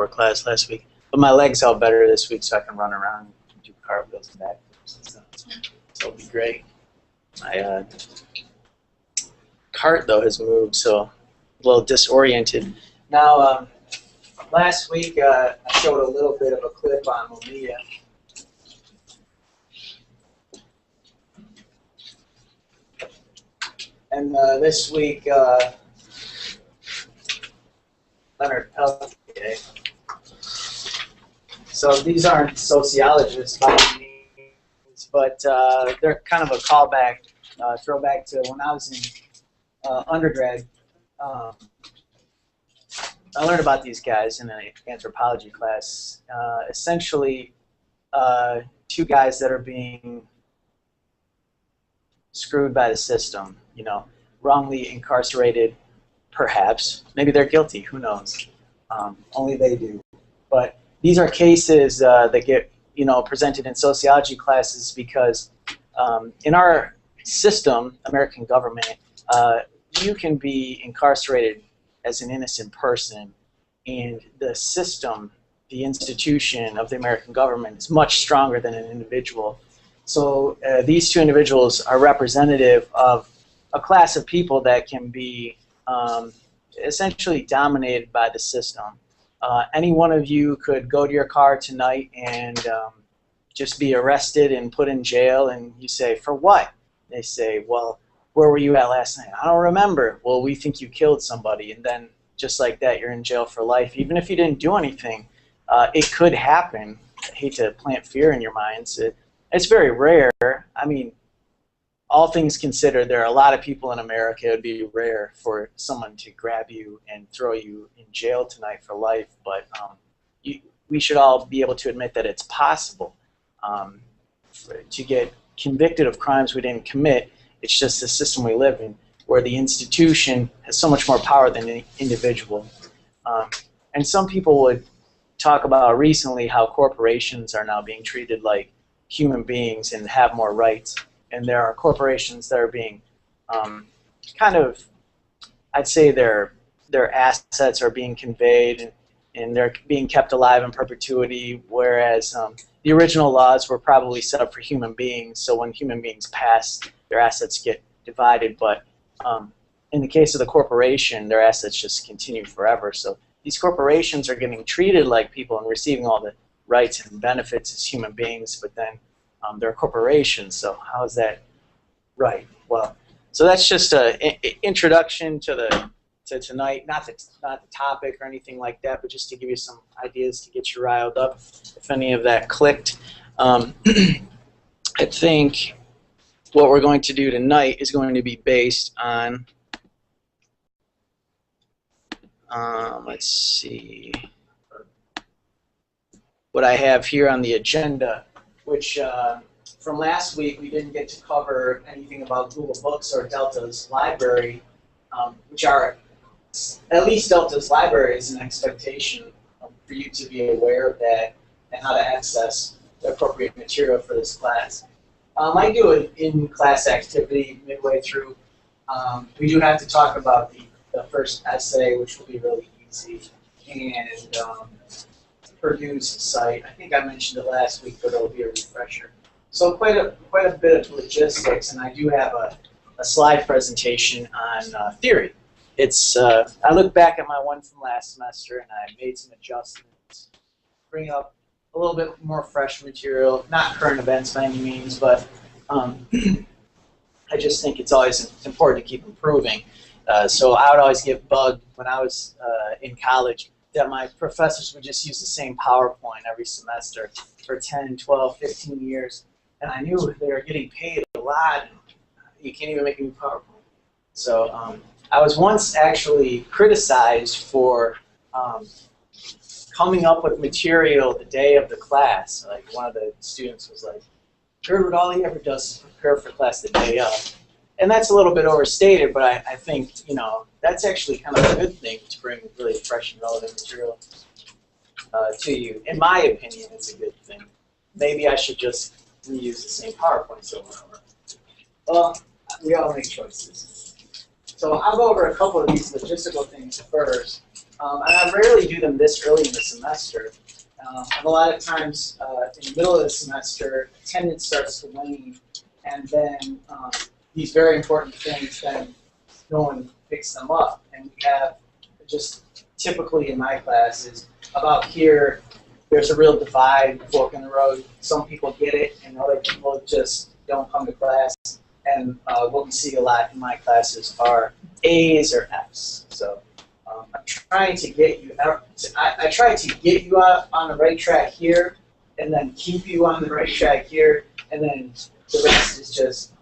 before class last week. But my leg's all better this week, so I can run around and do cartwheels and backflips and stuff. So it'll be great. My cart, though, has moved, so a little disoriented. Now, last week I showed a little bit of a clip on Mamiya. And this week, Leonard Peltier. So these aren't sociologists by any means, but they're kind of a callback, throwback to when I was in undergrad. I learned about these guys in an anthropology class. Essentially, two guys that are being screwed by the system, you know, wrongly incarcerated, perhaps. Maybe they're guilty, who knows? Only they do. But these are cases that get, you know, presented in sociology classes because in our system, American government, you can be incarcerated as an innocent person, and the system, the institution of the American government is much stronger than an individual. So these two individuals are representative of a class of people that can be essentially dominated by the system. Any one of you could go to your car tonight and just be arrested and put in jail, and you say, for what? They say, well, where were you at last night? I don't remember. Well, we think you killed somebody, and then just like that, you're in jail for life. Even if you didn't do anything, it could happen. I hate to plant fear in your minds. It's very rare. I mean, all things considered, there are a lot of people in America. It would be rare for someone to grab you and throw you in jail tonight for life, but we should all be able to admit that it's possible to get convicted of crimes we didn't commit. It's just the system we live in, where the institution has so much more power than the individual. And some people would talk about recently how corporations are now being treated like human beings and have more rights. And there are corporations that are being kind of, I'd say their assets are being conveyed and they're being kept alive in perpetuity, whereas the original laws were probably set up for human beings, so when human beings pass, their assets get divided, but in the case of the corporation, their assets just continue forever. So these corporations are getting treated like people and receiving all the rights and benefits as human beings, but then they're corporations, so how is that right? Well, so that's just an introduction to tonight, not the topic or anything like that, but just to give you some ideas to get you riled up, if any of that clicked. I think what we're going to do tonight is going to be based on, let's see, what I have here on the agenda, which from last week we didn't get to cover anything about Google Books or Delta's library, which are, at least Delta's library is an expectation for you to be aware of that and how to access the appropriate material for this class. I do an in-class activity midway through. We do have to talk about the first essay, which will be really easy, and Purdue's site. I think I mentioned it last week, but it'll be a refresher. So quite a bit of logistics, and I do have a slide presentation on theory. It's I look back at my one from last semester, and I made some adjustments, bring up a little bit more fresh material, not current events by any means, but I just think it's always important to keep improving. So I would always get bugged when I was in college that my professors would just use the same PowerPoint every semester for 10, 12, 15 years, and I knew they were getting paid a lot. You can't even make a new PowerPoint. So I was once actually criticized for coming up with material the day of the class. Like, one of the students was like, Gertrude, all he ever does is prepare for class the day of. And that's a little bit overstated, but I think, you know, that's actually kind of a good thing to bring really fresh and relevant material to you. In my opinion, it's a good thing. Maybe I should just reuse the same PowerPoint over and over. Well, we all make choices. So I'll go over a couple of these logistical things first. And I rarely do them this early in the semester. And a lot of times in the middle of the semester, attendance starts to wane, and then these very important things, then no one picks them up. And we have just typically in my classes, about here, there's a real divide, fork in the road. Some people get it, and other people just don't come to class. And what we see a lot in my classes are A's or F's. So I'm trying to get you out. I try to get you out on the right track here, and then keep you on the right track here, and then the rest is just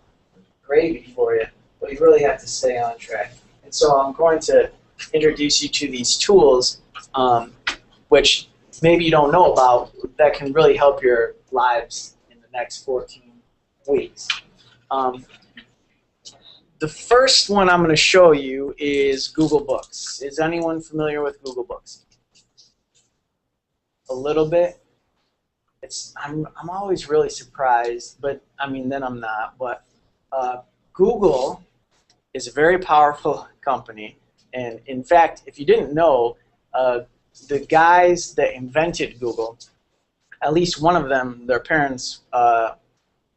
gravy for you. But you really have to stay on track. And so I'm going to introduce you to these tools, which maybe you don't know about, that can really help your lives in the next 14 weeks. The first one I'm going to show you is Google Books. Is anyone familiar with Google Books? A little bit. I'm always really surprised, but I mean, then I'm not. But Google is a very powerful company, and in fact, if you didn't know, the guys that invented Google, at least one of them, their parents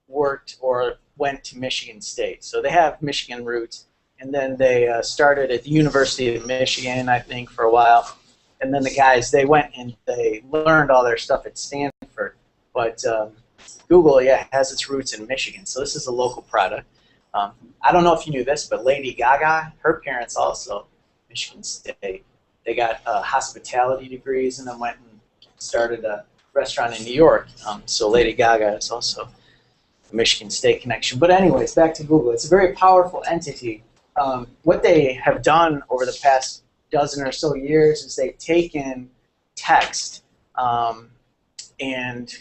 worked or went to Michigan State. So they have Michigan roots, and then they started at the University of Michigan, I think, for a while. And then the guys, they went and they learned all their stuff at Stanford. But Google, yeah, has its roots in Michigan, so this is a local product. I don't know if you knew this, but Lady Gaga, her parents also Michigan State. They got hospitality degrees and then went and started a restaurant in New York. So Lady Gaga is also a Michigan State connection. But anyways, back to Google. It's a very powerful entity. What they have done over the past dozen or so years is they've taken text and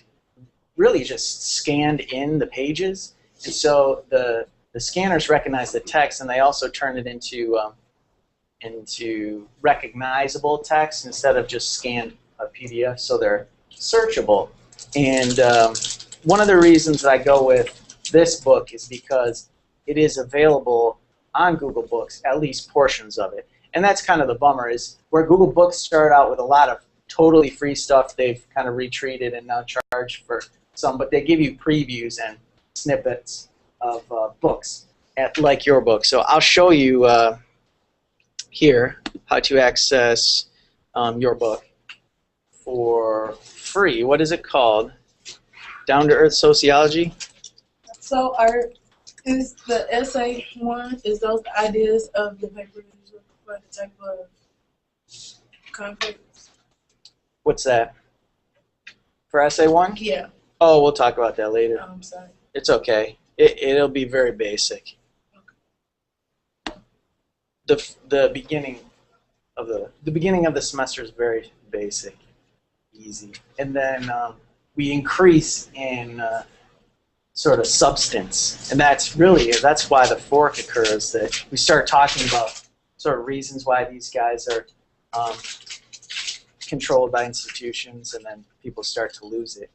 really just scanned in the pages. And so the scanners recognize the text, and they also turn it into recognizable text instead of just scanned PDF, so they're searchable. And one of the reasons that I go with this book is because it is available on Google Books, at least portions of it. And that's kind of the bummer, is where Google Books started out with a lot of totally free stuff, they've kind of retreated and now charge for some, but they give you previews and snippets of books, like your book. So I'll show you here how to access your book for free. What is it called? Down to Earth Sociology? So is the essay one, is those the ideas of the paper for the type of conference? What's that? For essay one? Yeah. Oh, we'll talk about that later. Oh, I'm sorry. It's okay. It'll be very basic. Okay. The beginning of the semester is very basic, easy, and then we increase in sort of substance, and that's why the fork occurs. That we start talking about sort of reasons why these guys are controlled by institutions, and then people start to lose it.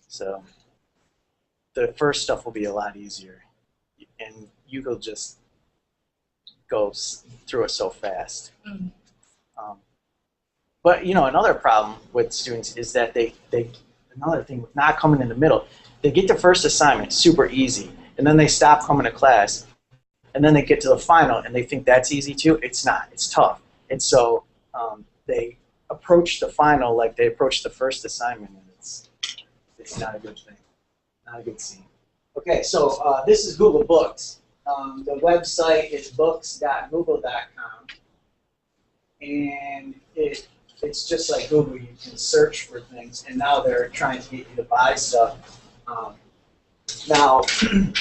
So the first stuff will be a lot easier, and you will just go through it so fast. Mm-hmm. But you know, another problem with students is that another thing with not coming in the middle, they get the first assignment super easy, and then they stop coming to class, and then they get to the final and they think that's easy too. It's not. It's tough. And so they approach the final like they approach the first assignment, and it's not a good thing. Not a good scene. Okay, so this is Google Books. The website is books.google.com, and it's just like Google. You can search for things, and now they're trying to get you to buy stuff. Now,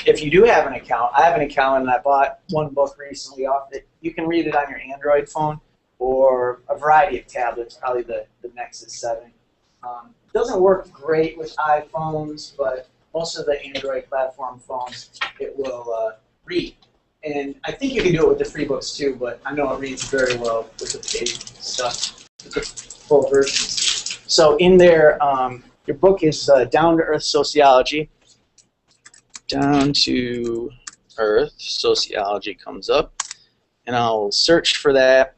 if you do have an account, I have an account, and I bought one book recently off it. You can read it on your Android phone or a variety of tablets, probably the Nexus 7. It doesn't work great with iPhones, but most of the Android platform phones, it will read. And I think you can do it with the free books too, but I know it reads very well with the paid stuff, with the full versions. So in there, your book is Down to Earth Sociology. Down to Earth Sociology comes up, and I'll search for that.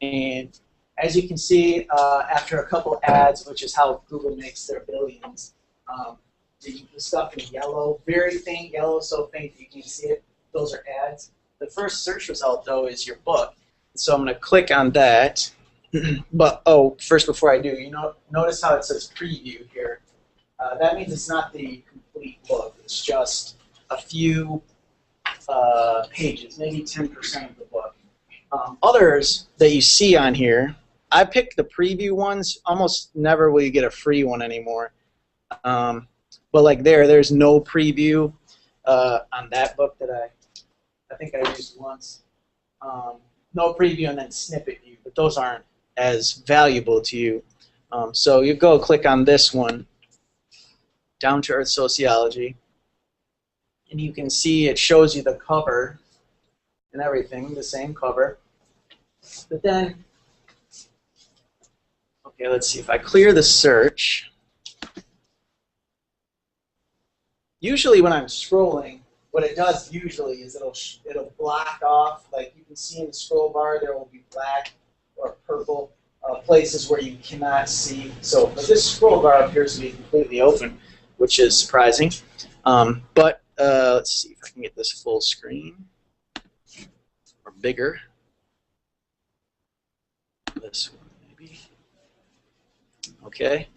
And as you can see, after a couple ads, which is how Google makes their billions, the stuff in yellow, very faint yellow, so faint that you can't see it, those are ads. The first search result, though, is your book. So I'm going to click on that. But, oh, first before I do, notice how it says preview here. That means it's not the complete book. It's just a few pages, maybe 10% of the book. Others that you see on here, I picked the preview ones. Almost never will you get a free one anymore. But like there's no preview on that book that I think I used once. No preview and then snippet view, but those aren't as valuable to you. So you go click on this one, Down to Earth Sociology, and you can see it shows you the cover and everything, the same cover. But then, okay, let's see, if I clear the search, usually when I'm scrolling, what it does usually is it'll block off, like you can see in the scroll bar, there will be black or purple places where you cannot see. So, but this scroll bar appears to be completely open, which is surprising. But let's see if I can get this full screen or bigger. This one maybe. Okay.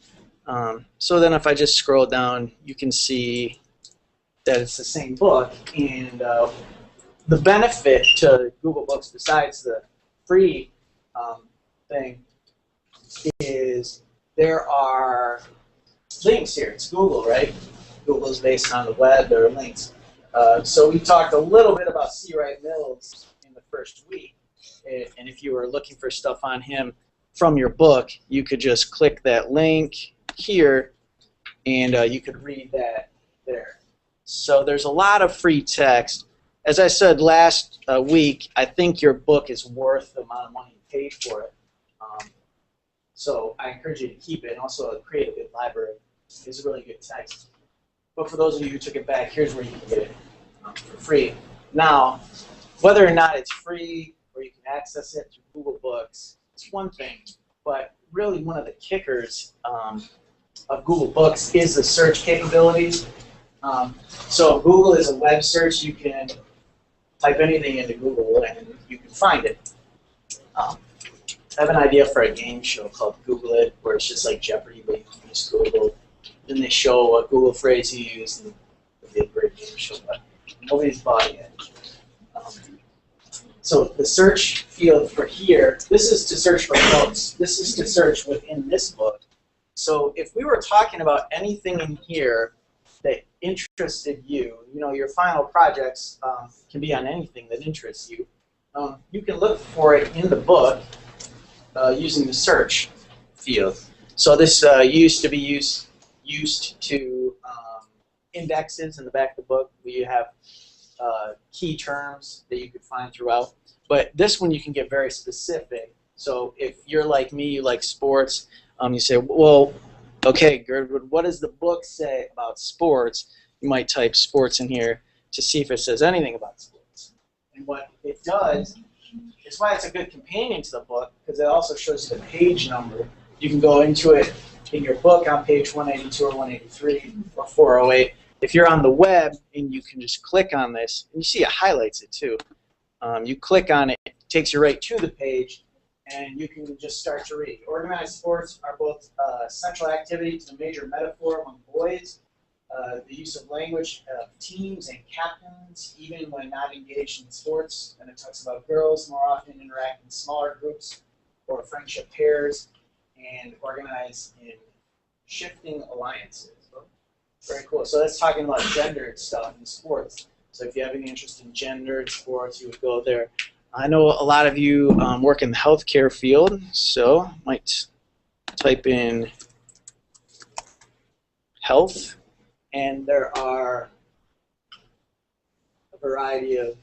So then if I just scroll down, you can see that it's the same book, and the benefit to Google Books, besides the free thing, is there are links here. It's Google, right? Google's based on the web. There are links. So we talked a little bit about C. Wright Mills in the first week, and if you were looking for stuff on him from your book, you could just click that link here, and you could read that there. So there's a lot of free text. As I said last week, I think your book is worth the amount of money you paid for it. So I encourage you to keep it, and also create a good library. It's a really good text. But for those of you who took it back, here's where you can get it for free. Now, whether or not it's free or you can access it through Google Books, it's one thing. But really one of the kickers of Google Books is the search capabilities. So Google is a web search. You can type anything into Google and you can find it. I have an idea for a game show called Google It, where it's just like Jeopardy, but you can use Google. Then they show what Google phrase you used, and it'll be a great game show, but nobody's bought it yet. So the search field for here, this is to search for notes. This is to search within this book. So if we were talking about anything in here that interested you, your final projects can be on anything that interests you. You can look for it in the book using the search field. So this used to be used to indexes in the back of the book where you have key terms that you could find throughout. But this one you can get very specific. So if you're like me, you like sports, you say, well, okay, Girdwood, what does the book say about sports? You might type sports in here to see if it says anything about sports. And what it does is why it's a good companion to the book, because it also shows you the page number. You can go into it in your book on page 182 or 183 or 408. If you're on the web and you can just click on this, and you see it highlights it too. You click on it, it takes you right to the page, and you can just start to read. Organized sports are both central activity to the major metaphor among boys, the use of language of teams and captains, even when not engaged in sports. And it talks about girls more often interact in smaller groups or friendship pairs and organize in shifting alliances. So, very cool. So that's talking about gendered stuff in sports. So if you have any interest in gendered sports, you would go there. I know a lot of you work in the healthcare field, so might type in health, and there are a variety of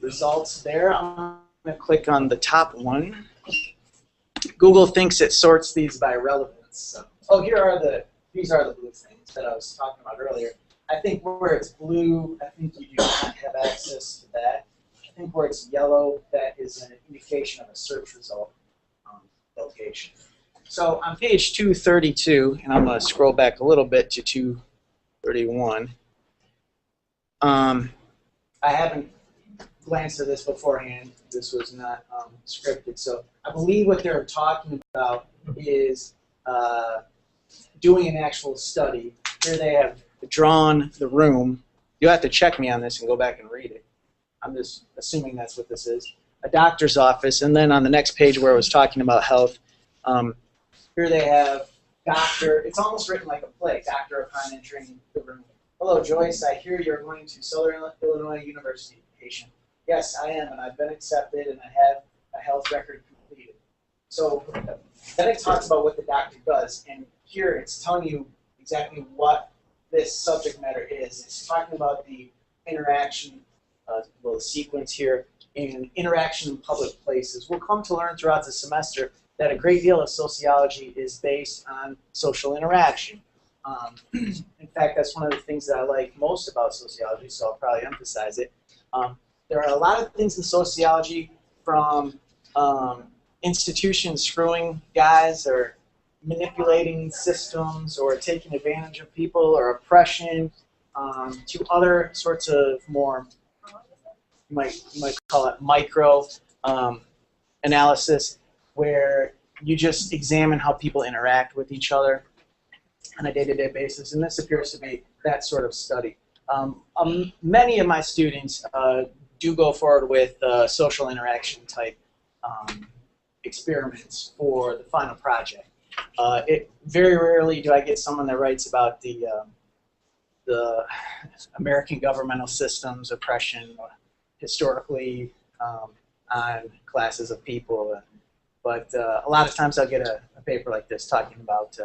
results there. I'm going to click on the top one. Google thinks it sorts these by relevance. So, these are the blue things that I was talking about earlier. I think where it's blue, I think you do not have access to that. think where it's yellow, that is an indication of a search result location. So on page 232, and I'm going to scroll back a little bit to 231. I haven't glanced at this beforehand. This was not scripted. So I believe what they're talking about is doing an actual study. Here they have drawn the room. You'll have to check me on this and go back and read it. I'm just assuming that's what this is. A doctor's office, and then on the next page where it was talking about health, here they have doctor. It's almost written like a play. Doctor upon entering the room. Hello, Joyce. I hear you're going to Southern Illinois University. Patient. Yes, I am, and I've been accepted, and I have a health record completed. So then it talks about what the doctor does, and here it's telling you exactly what this subject matter is. It's talking about the interaction, the sequence here, in interaction in public places. We'll come to learn throughout the semester that a great deal of sociology is based on social interaction. In fact, that's one of the things that I like most about sociology, so I'll probably emphasize it. There are a lot of things in sociology, from institutions screwing guys or manipulating systems or taking advantage of people or oppression, to other sorts of more, you might call it micro analysis, where you just examine how people interact with each other on a day-to-day basis, and this appears to be that sort of study. Many of my students do go forward with social interaction type experiments for the final project. Very rarely do I get someone that writes about the American governmental systems, oppression, historically on classes of people. But a lot of times I'll get a paper like this talking about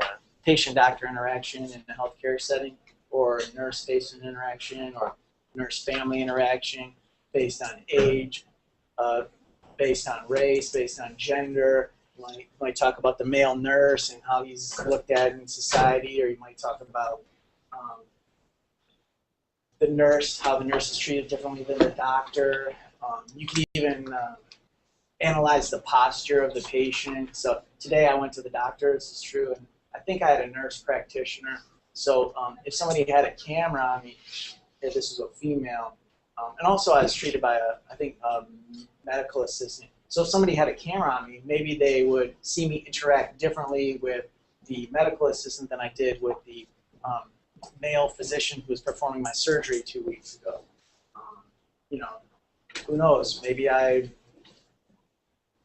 patient-doctor interaction in a healthcare setting, or nurse-patient interaction, or nurse-family interaction based on age, based on race, based on gender. You might talk about the male nurse and how he's looked at in society, or you might talk about the nurse, how the nurse is treated differently than the doctor. You can even analyze the posture of the patient. So today I went to the doctor, this is true, and I think I had a nurse practitioner. So if somebody had a camera on me, if this was a female, and also I was treated by a medical assistant. So if somebody had a camera on me, maybe they would see me interact differently with the medical assistant than I did with the male physician who was performing my surgery 2 weeks ago. You know, who knows? Maybe I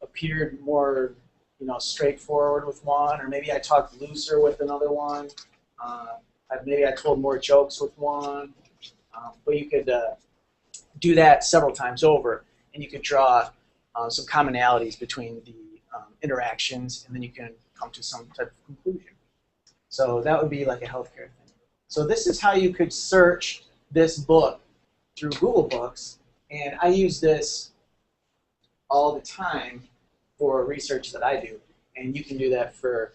appeared more, straightforward with one, or maybe I talked looser with another one. Maybe I told more jokes with one. But you could do that several times over, and you could draw some commonalities between the interactions, and then you can come to some type of conclusion. So that would be like a healthcare thing. So this is how you could search this book through Google Books, and I use this all the time for research that I do, and you can do that for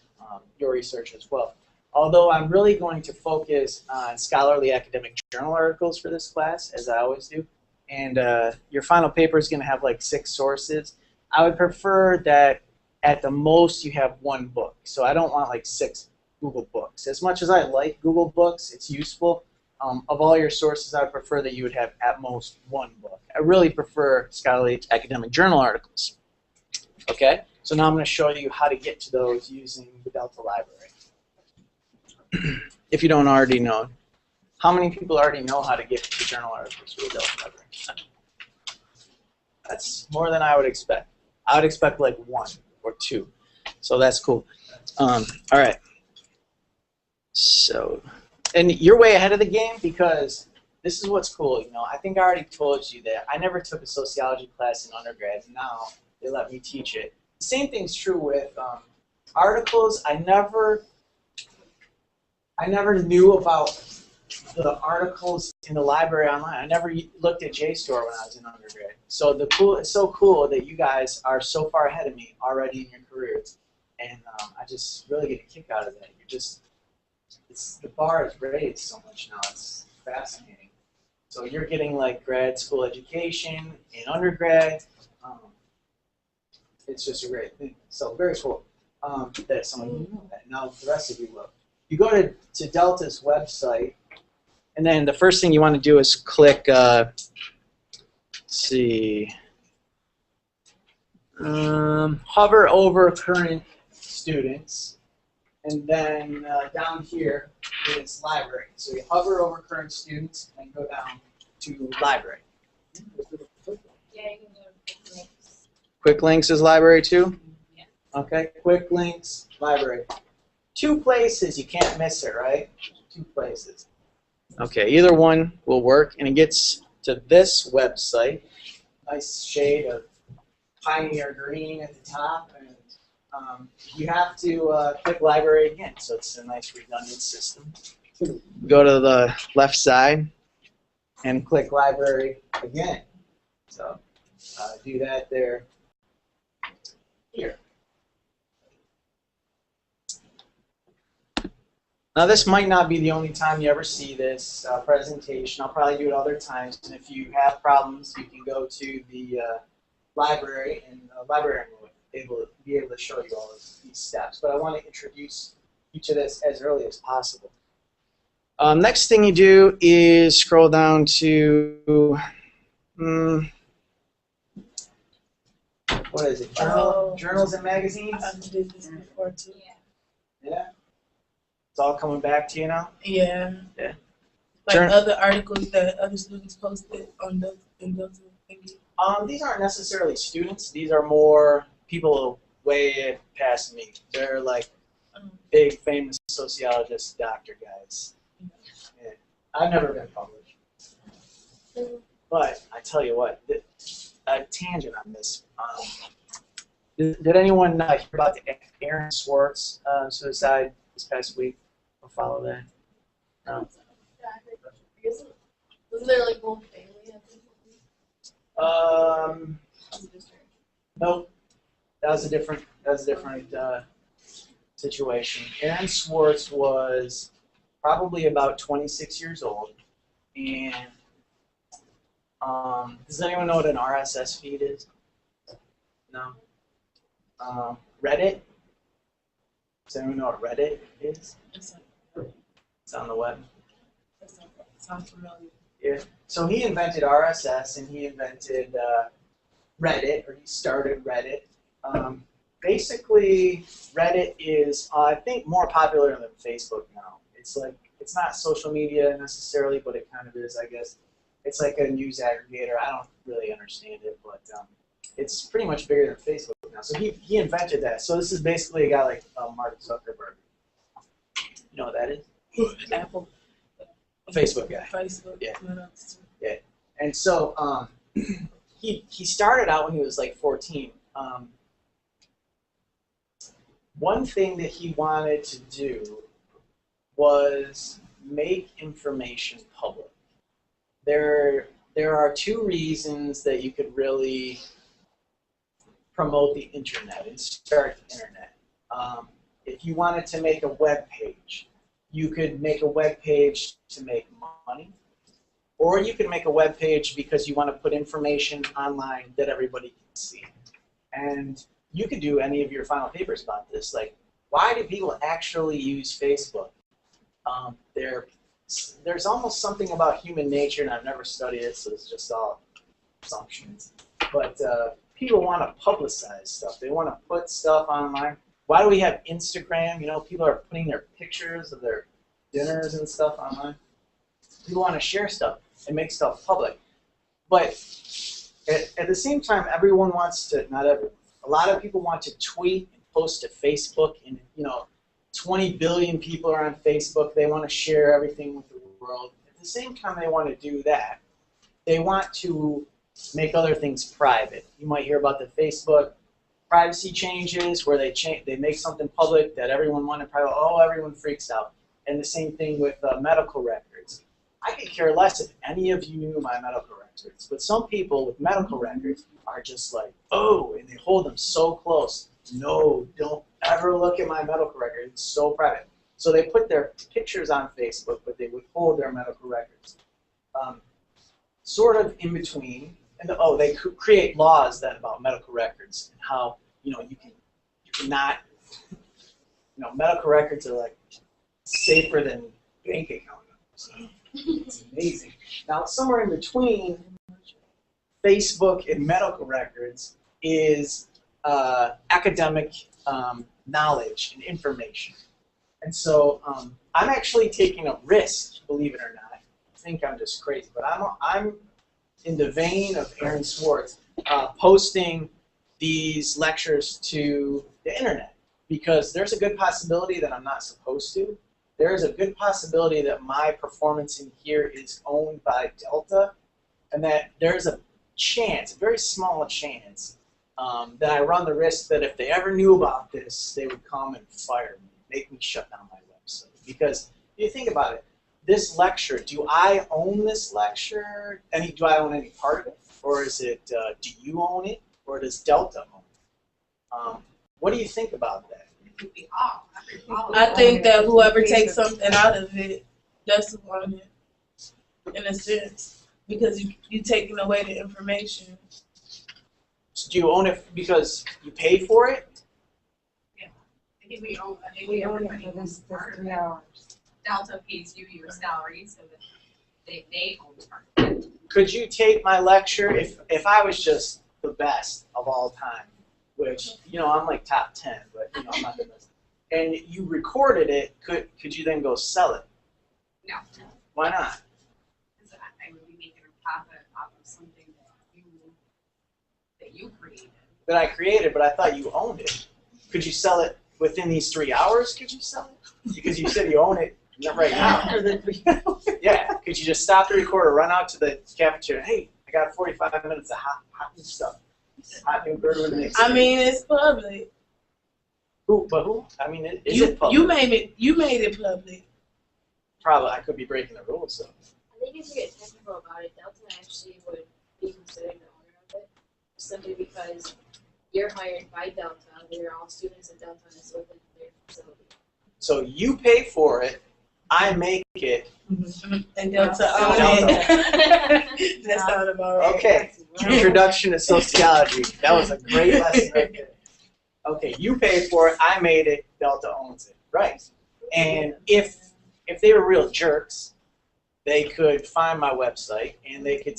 your research as well. Although I'm really going to focus on scholarly academic journal articles for this class, as I always do, and your final paper is going to have like 6 sources. I would prefer that at the most you have 1 book, so I don't want like 6 Google Books. As much as I like Google Books, it's useful. Of all your sources, I would prefer that you would have at most 1 book. I really prefer scholarly academic journal articles. Okay, so now I'm going to show you how to get to those using the Delta Library. If you don't already know, how many people already know how to get to journal articles through the Delta Library? That's more than I would expect. I would expect like 1 or 2, so that's cool. All right. So, and you're way ahead of the game, because this is what's cool. I think I already told you that I never took a sociology class in undergrad. Now they let me teach it. The same thing's true with articles. I never knew about the articles in the library online. I never looked at JSTOR when I was in undergrad. So it's so cool that you guys are so far ahead of me already in your careers, and I just really get a kick out of that. The bar is raised so much now. It's fascinating. So you're getting like grad school education and undergrad. It's just a great thing. So very cool that some of you know that. Now the rest of you will. You go to Delta's website, and then the first thing you want to do is click, let's see, hover over current students, and then down here is library. So you hover over current students and go down to library. Yeah, you can go to quick links. Quick links is library too? Yeah. Okay, quick links, library. 2 places, you can't miss it, right? 2 places. Okay, either one will work, and it gets to this website. Nice shade of pioneer green at the top, and you have to click library again, so it's a nice redundant system. Go to the left side and click library again. So do that there. Here. Now this might not be the only time you ever see this presentation. I'll probably do it other times, and if you have problems, you can go to the library, and the librarian will be able to show you all of these steps. But I want to introduce you to this as early as possible. Next thing you do is scroll down to, what is it, journals and magazines? I did this before too. Yeah? It's all coming back to you now? Yeah. Yeah. Like other articles that other students posted on those thingy. These aren't necessarily students. These are more people way past me. They're like big, famous sociologists, doctor guys. Yeah. I've never been published. But I tell you what, a tangent on this. Did anyone hear about the Aaron Swartz suicide this past week? Or follow that? No. Wasn't there like one family? Nope. That was a different situation. Aaron Swartz was probably about 26 years old, and does anyone know what an RSS feed is? No. Reddit. Does anyone know what Reddit is? It's on the web. Sounds familiar. Yeah. So he invented RSS, and he invented Reddit, or he started Reddit. Basically, Reddit is, I think, more popular than Facebook now. It's like, it's not social media necessarily, but it kind of is, I guess. It's like a news aggregator. I don't really understand it, but it's pretty much bigger than Facebook now. So he invented that. So this is basically a guy like Mark Zuckerberg. You know what that is? Apple. Facebook guy. Facebook. Yeah. Yeah. And so he started out when he was like 14. One thing that he wanted to do was make information public. There are 2 reasons that you could really promote the internet and start the internet. If you wanted to make a web page, you could make a web page to make money, or you could make a web page because you want to put information online that everybody can see. And you could do any of your final papers about this. Like, why do people actually use Facebook? There's almost something about human nature, and I've never studied it, so it's just all assumptions. But people want to publicize stuff. They want to put stuff online. Why do we have Instagram? You know, people are putting their pictures of their dinners and stuff online. People want to share stuff and make stuff public. But at the same time, everyone wants to, not everyone, a lot of people want to tweet and post to Facebook, and 20 billion people are on Facebook. They want to share everything with the world. At the same time they want to do that, they want to make other things private. You might hear about the Facebook privacy changes where they make something public that everyone wanted private. Oh, everyone freaks out. And the same thing with medical records. I could care less if any of you knew my medical records, but some people with medical records are just like, oh, and they hold them so close. No, don't ever look at my medical record. It's so private. So they put their pictures on Facebook, but they withhold their medical records. sort of in between. And they create laws then about medical records and how you cannot, medical records are like safer than bank account numbers. It's amazing. Now, somewhere in between Facebook and medical records is academic knowledge and information. And so I'm actually taking a risk, believe it or not. I think I'm just crazy, but I'm in the vein of Aaron Swartz, posting these lectures to the internet, because there's a good possibility that I'm not supposed to. There is a good possibility that my performance in here is owned by Delta, and that there's a chance, a very small chance, that I run the risk that if they ever knew about this, they would come and fire me, make me shut down my website. Because if you think about it, this lecture, do I own this lecture? Do I own any part of it? Or is it, do you own it? Or does Delta own it? What do you think about that? I think that whoever takes something out of it, that's who owns it, in a sense. Because you're taking away the information. So do you own it because you pay for it? Yeah. I think we own it for this 3 hours. Delta pays you your salary, so that they own part of it. Could you take my lecture if I was just the best of all time, which, I'm like top 10, but I'm not the best, and you recorded it, could you then go sell it? No. Why not? Because I would be making a profit off of something that you created. That I created, but I thought you owned it. Could you sell it within these 3 hours? Could you sell it? Because you said you own it right now. Yeah. Could you just stop the recorder, run out to the cafeteria? Hey, I got 45 minutes of hot new stuff. Hot new burger with mix. I mean, it's public. Who? I mean, is it public? You made it public. Probably. I could be breaking the rules, though. I think if you get technical about it, Delta actually would be considered the owner of it, simply because you're hired by Delta. We're all students at Delta, and it's open to their facility. So you pay for it, I make it. And Delta own it. That's not about right. Okay. Introduction to sociology. That was a great lesson right there. Okay, you pay for it, I made it, Delta owns it. Right. And if they were real jerks, they could find my website and they could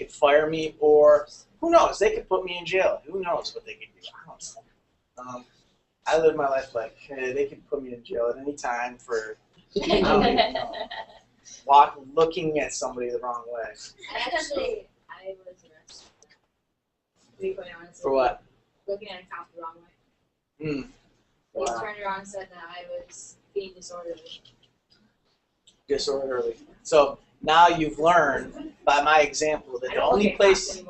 fire me, or who knows, they could put me in jail. Who knows what they could do? I don't know. I live my life like, hey, they could put me in jail at any time for looking at somebody the wrong way. Actually, I was arrested. To be quite honest. For what? Looking at a cop the wrong way. Mm. He turned around and said that I was being disorderly. Disorderly. So now you've learned by my example that the only place you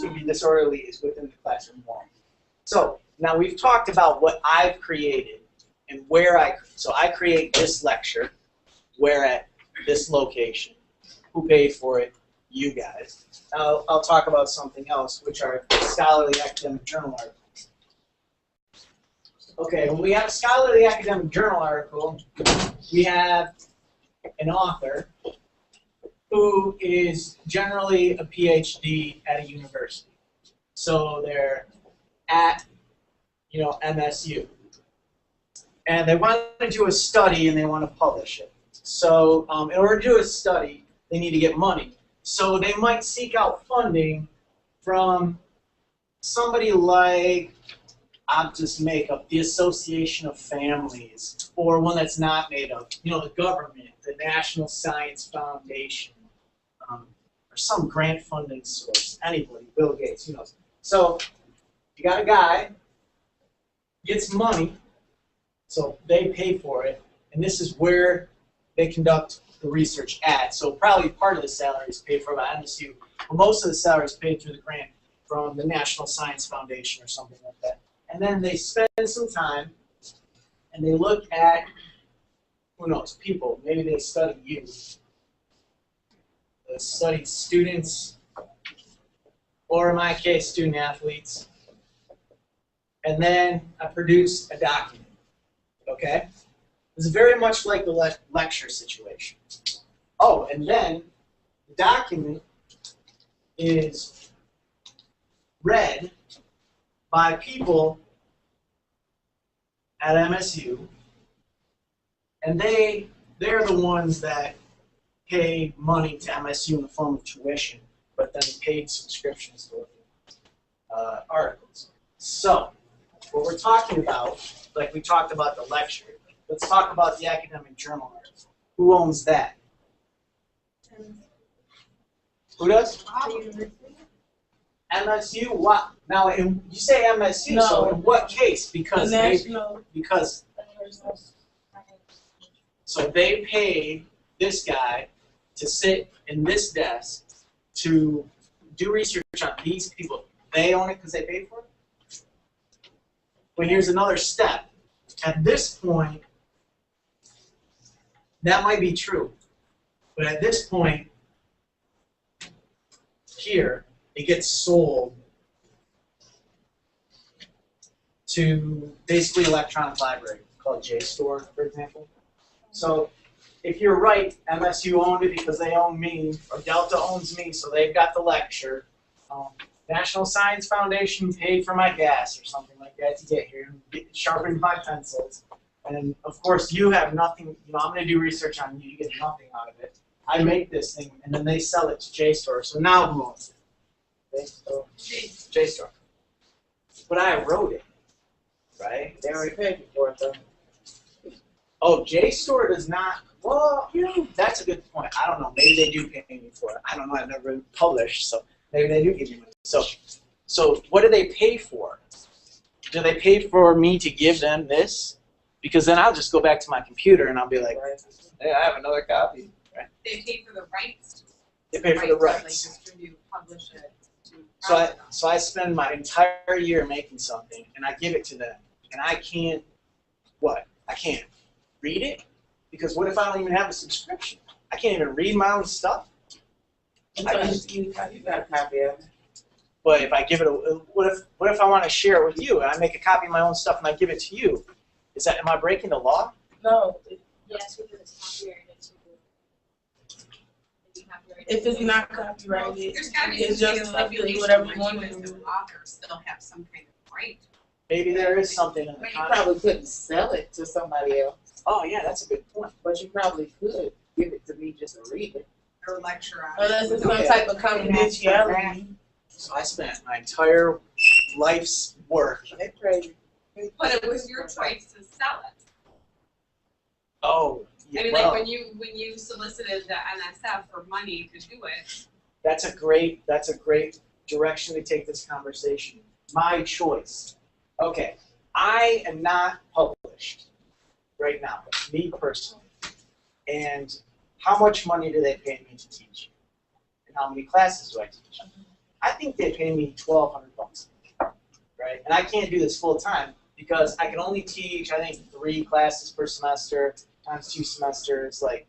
can be disorderly is within the classroom wall. So now we've talked about what I've created and where so I create this lecture, where at this location. Who paid for it? You guys. Now I'll talk about something else, which are scholarly academic journal articles. Okay, when we have a scholarly academic journal article, we have an author who is generally a PhD at a university. So they're at, MSU. And they want to do a study and they want to publish it. So in order to do a study, they need to get money. So they might seek out funding from somebody like, I'll just make up the Association of Families, or one that's not made up, the government, the National Science Foundation, or some grant funding source, anybody, Bill Gates, who knows. So you got a guy, gets money, so they pay for it, and this is where they conduct the research at. So probably part of the salary is paid for by MSU, but most of the salary is paid through the grant from the National Science Foundation or something like that. And then they spend some time and they look at, who knows, people. Maybe they study you. They study students, or in my case, student athletes. And then I produce a document. Okay? This is very much like the lecture situation. Oh, and then The document is read by people at MSU, and they're the ones that pay money to MSU in the form of tuition, but then paid subscriptions to articles. So, what we're talking about, like we talked about the lecture, let's talk about the academic journal article. Who owns that? Who does? MSU. What? Now, you say MSU. No. So, in what case? Because so they paid this guy to sit in this desk to do research on these people. They own it because they paid for it? But here's another step. At this point, that might be true. But at this point, here, it gets sold to basically electronic library called JSTOR, for example. So if you're right, MSU owned it because they own me, or Delta owns me, so they've got the lecture. National Science Foundation paid for my gas or something like that to get here, sharpened my pencils. And of course, you have nothing, I'm going to do research on you, you get nothing out of it. I make this thing, and then they sell it to JSTOR. So now who owns it? JSTOR. But I wrote it, right? They already paid you for it, though. Oh, JSTOR does not. Well, that's a good point. I don't know. Maybe they do pay me for it. I don't know. I've never published, so maybe they do give me money. So what do they pay for? Do they pay for me to give them this? Because then I'll just go back to my computer and I'll be like, hey, I have another copy. Right? They pay for the rights. They pay for the rights. Like distribute, publish it. So I spend my entire year making something and I give it to them, and I can't. What? I can't read it, because what if I don't even have a subscription? I can't even read my own stuff. You got a copy of it. But if I give it what if I want to share it with you and I make a copy of my own stuff and I give it to you? Am I breaking the law? No. Yes, because it's copyrighted. If it's not copyrighted, There's gotta be it's just like whatever you want to do. Authors still have some kind of right. Maybe there is something in the But you contract. probably couldn't sell it to somebody else, Oh yeah, that's a good point. but you probably could give it to me just to read it. Or lecture on it. Unless it's some type of confidentiality. So I spent my entire life's work. They paid you. But it was your choice to sell it. Oh, yeah, I mean, well, like when you solicited the NSF for money to do it. that's a great direction to take this conversation. My choice. Okay, I am not published right now, me personally. And how much money do they pay me to teach? And how many classes do I teach? I think they pay me $1,200, right? And I can't do this full time because I can only teach, I think, 3 classes per semester times 2 semesters, like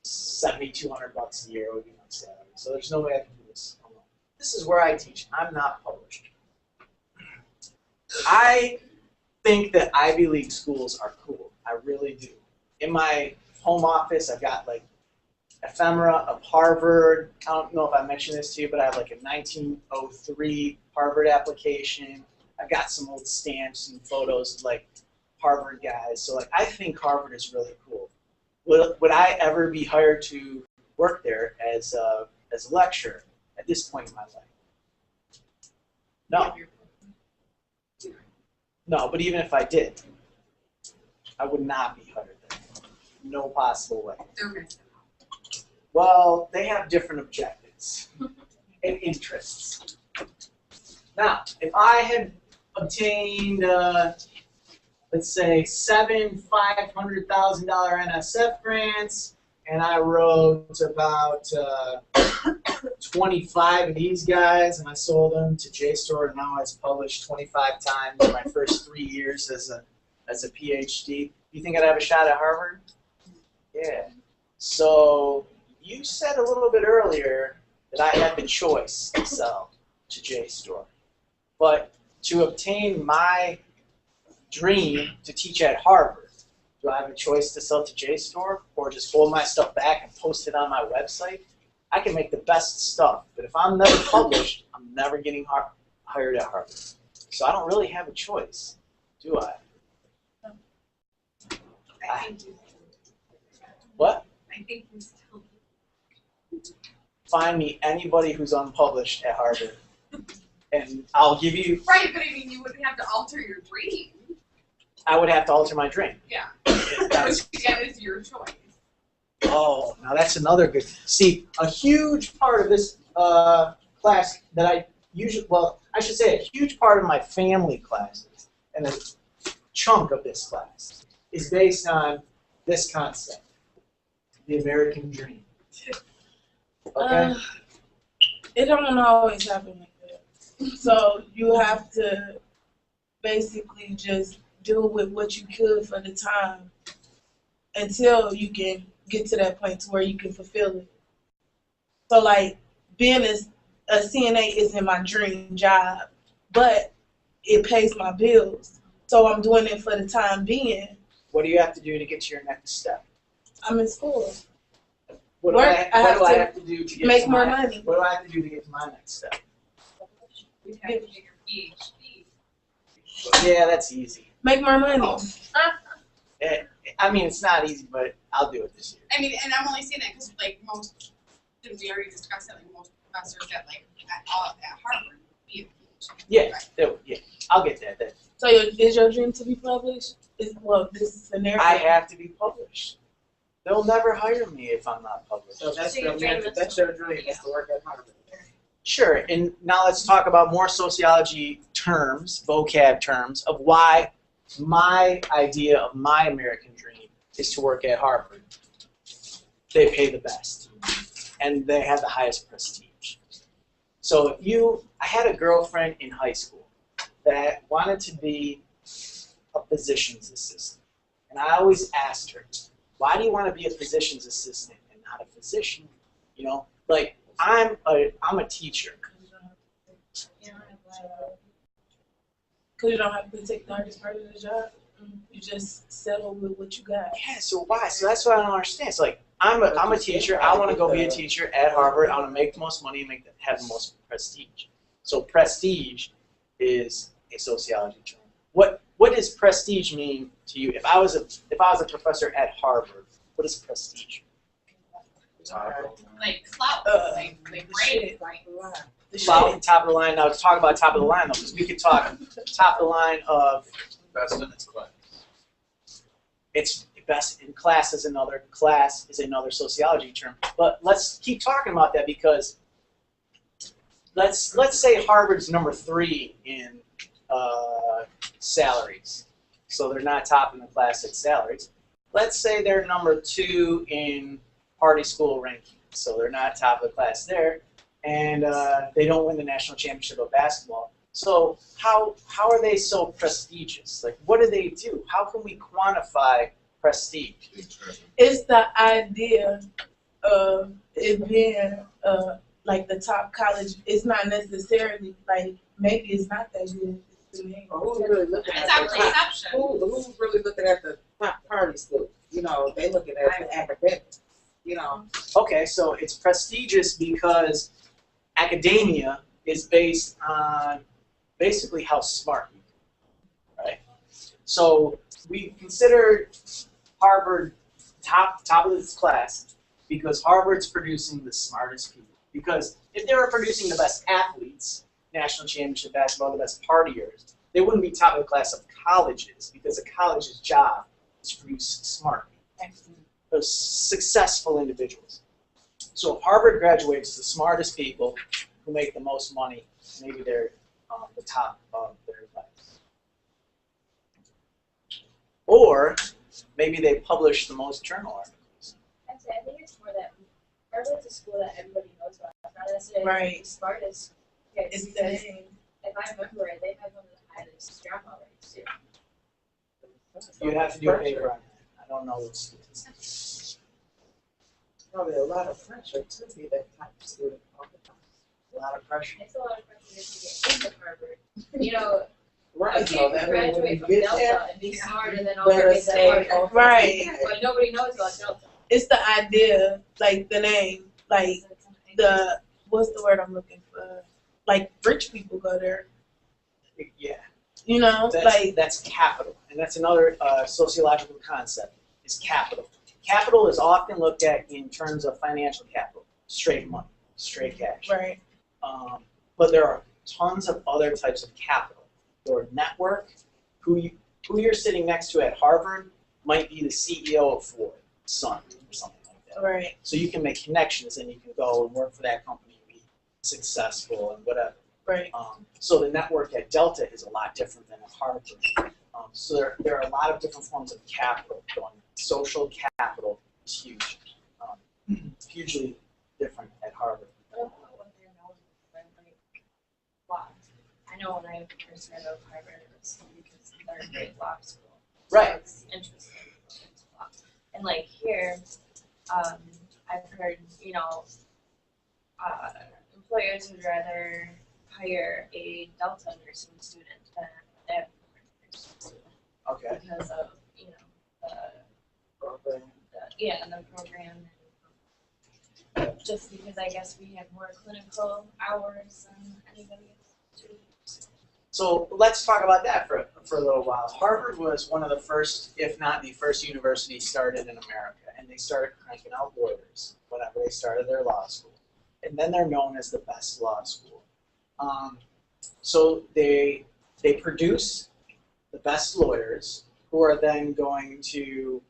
$7,200 a year would be my salary. So there's no way I can do this alone. This is where I teach. I'm not published. I think that Ivy League schools are cool. I really do. In my home office, I've got like ephemera of Harvard. I don't know if I mentioned this to you, but I have like a 1903 Harvard application. I've got some old stamps and photos of like Harvard guys. So like I think Harvard is really cool. Would I ever be hired to work there as a lecturer at this point in my life? No. No, but even if I did, I would not be hired there. No possible way. They're rich. Well, they have different objectives and interests. Now, if I had obtained, let's say, 7 $500,000 NSF grants, and I wrote about 25 of these guys, and I sold them to JSTOR, and now it's published 25 times in my first 3 years as a PhD. You think I'd have a shot at Harvard? Yeah. So you said a little bit earlier that I had the choice to sell to JSTOR. But to obtain my dream to teach at Harvard, do I have a choice to sell to JSTOR or just hold my stuff back and post it on my website? I can make the best stuff, but if I'm never published, I'm never getting hired at Harvard. So I don't really have a choice, do I? I think you What? I think we still. Find me anybody who's unpublished at Harvard, and I'll give you. Right, but I mean, you wouldn't have to alter your dream. I would have to alter my dream. Yeah. That's- Which again is your choice. Oh, now that's another good. See, a huge part of this class that I usually, well, I should say a huge part of my family classes and a chunk of this class is based on this concept, the American dream. Okay? It don't always happen like that. So you have to basically just deal with what you could for the time until you can get to that point to where you can fulfill it. So like being a CNA isn't my dream job, but it pays my bills. So I'm doing it for the time being. What do you have to do to get to your next step? I'm in school. What do Work, I I have to have to do to get make to more my, money. What do I have to do to get to my next step? You'd have to get your PhD. Yeah, that's easy. Make more money. I mean, it's not easy, but I'll do it this year. I mean, and I'm only saying that because like most, didn't we already discussed that, like most professors at like at Harvard be a PhD. Yeah, Right. yeah, I'll get that. So is your dream to be published? Well, this scenario. I have to be published. They'll never hire me if I'm not published. So that's So your your dream, dream is that's to- your dream, is to work at Harvard. Sure, and now let's talk about more sociology terms, vocab terms, of why my idea of my American dream is to work at Harvard. They pay the best, and they have the highest prestige. So I had a girlfriend in high school that wanted to be a physician's assistant. And I always asked her, why do you want to be a physician's assistant and not a physician? You know, like I'm a teacher. Because you don't have to take the hardest part of the job. You just settle with what you got. Yeah, so why? So that's what I don't understand. It's like I'm a teacher. I want to go be a teacher at Harvard. I want to make the most money and have the most prestige. So prestige is a sociology term. What does prestige mean to you? If I was a professor at Harvard, what does prestige mean? Like clout, like shit. grade, like The Clout, shit. top of the line. Now let's talk about top of the line though, because we could talk top of the line of Best in its class. it's best in class is another sociology term. But let's keep talking about that because let's say Harvard's number 3 in salaries. So they're not top in the class at salaries. Let's say they're number 2 in party school rankings. So they're not top of the class there. And they don't win the national championship of basketball. So how are they so prestigious? Like, what do they do? How can we quantify prestige? It's the idea of it being like the top college. It's not necessarily like maybe it's not that good. To me. Who's really looking at it's our the top? perception. Who's really looking at the top party school? You know, they looking at the academics. You know, Okay, so it's prestigious because academia is based on basically how smart you are, right? So we consider Harvard top of this class because Harvard's producing the smartest people. Because if they were producing the best athletes, national championship basketball, the best partiers, they wouldn't be top of the class of colleges because a college's job is to produce smart people, those successful individuals. So if Harvard graduates the smartest people who make the most money, maybe they're the top of their class. Or maybe they publish the most journal articles. Actually, I think it's more that Harvard's a school that everybody knows about. It's not necessarily Right. the smartest kids. It's the Because thing. if I remember it, they had one of the highest dropout rates too. You'd have to do a paper on that. I don't know those statistics. probably a lot of pressure to be that type of student all the time. A lot of pressure. It's a lot of pressure just to get into Harvard. You know, Right, a so kid that can way when graduate you from get Delta there, and be smarter than all the better kids at stay Harvard. on. Right. But nobody knows about Delta. It's the idea, like the name, like the, what's the word I'm looking for? Like rich people go there. Yeah. You know, That's capital, and that's another sociological concept, is capital. Capital is often looked at in terms of financial capital, straight money, straight cash. right. But there are tons of other types of capital. Your network, who you're sitting next to at Harvard might be the CEO of Ford, son, or something like that. Right. So you can make connections, and you can go and work for that company and be successful and whatever. Right. So the network at Delta is a lot different than at Harvard. So there are a lot of different forms of capital going. Social capital is huge, hugely different at Harvard. I know when I first heard of Harvard, it was because they're a great law school. Right. So it's interesting to go into law. And like here, I've heard, you know, employers would rather hire a Delta nursing student than a nursing student. Okay. Because of, you know, the program, and just because I guess we have more clinical hours than anybody else. So let's talk about that for a little while. Harvard was one of the first, if not the first university started in America, and they started cranking out lawyers whenever they started their law school. And then they're known as the best law school. So they produce the best lawyers who are then going to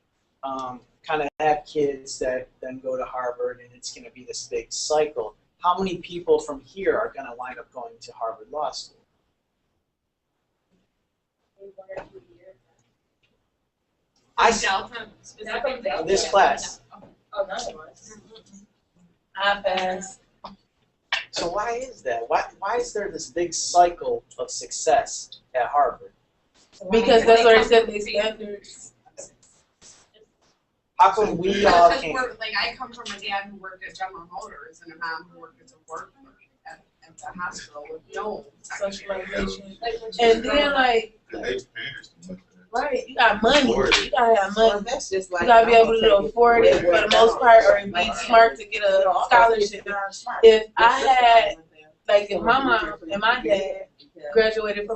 kind of have kids that then go to Harvard, and it's going to be this big cycle. How many people from here are going to wind up going to Harvard Law School? This class. Oh, none of us. I pass. So why is that? Why is there this big cycle of success at Harvard? Because that's where it set the standards. How come we all Because can't? like I come from a dad who worked at General Motors and a mom who worked as a worker at the hospital with no Socialization. Like, And then like, Parents don't look at right, you got money. You gotta have Well, money. that's just like. You gotta be able to afford it for the most part, or be smart to get a scholarship. If I had, like, if my mom and my dad graduated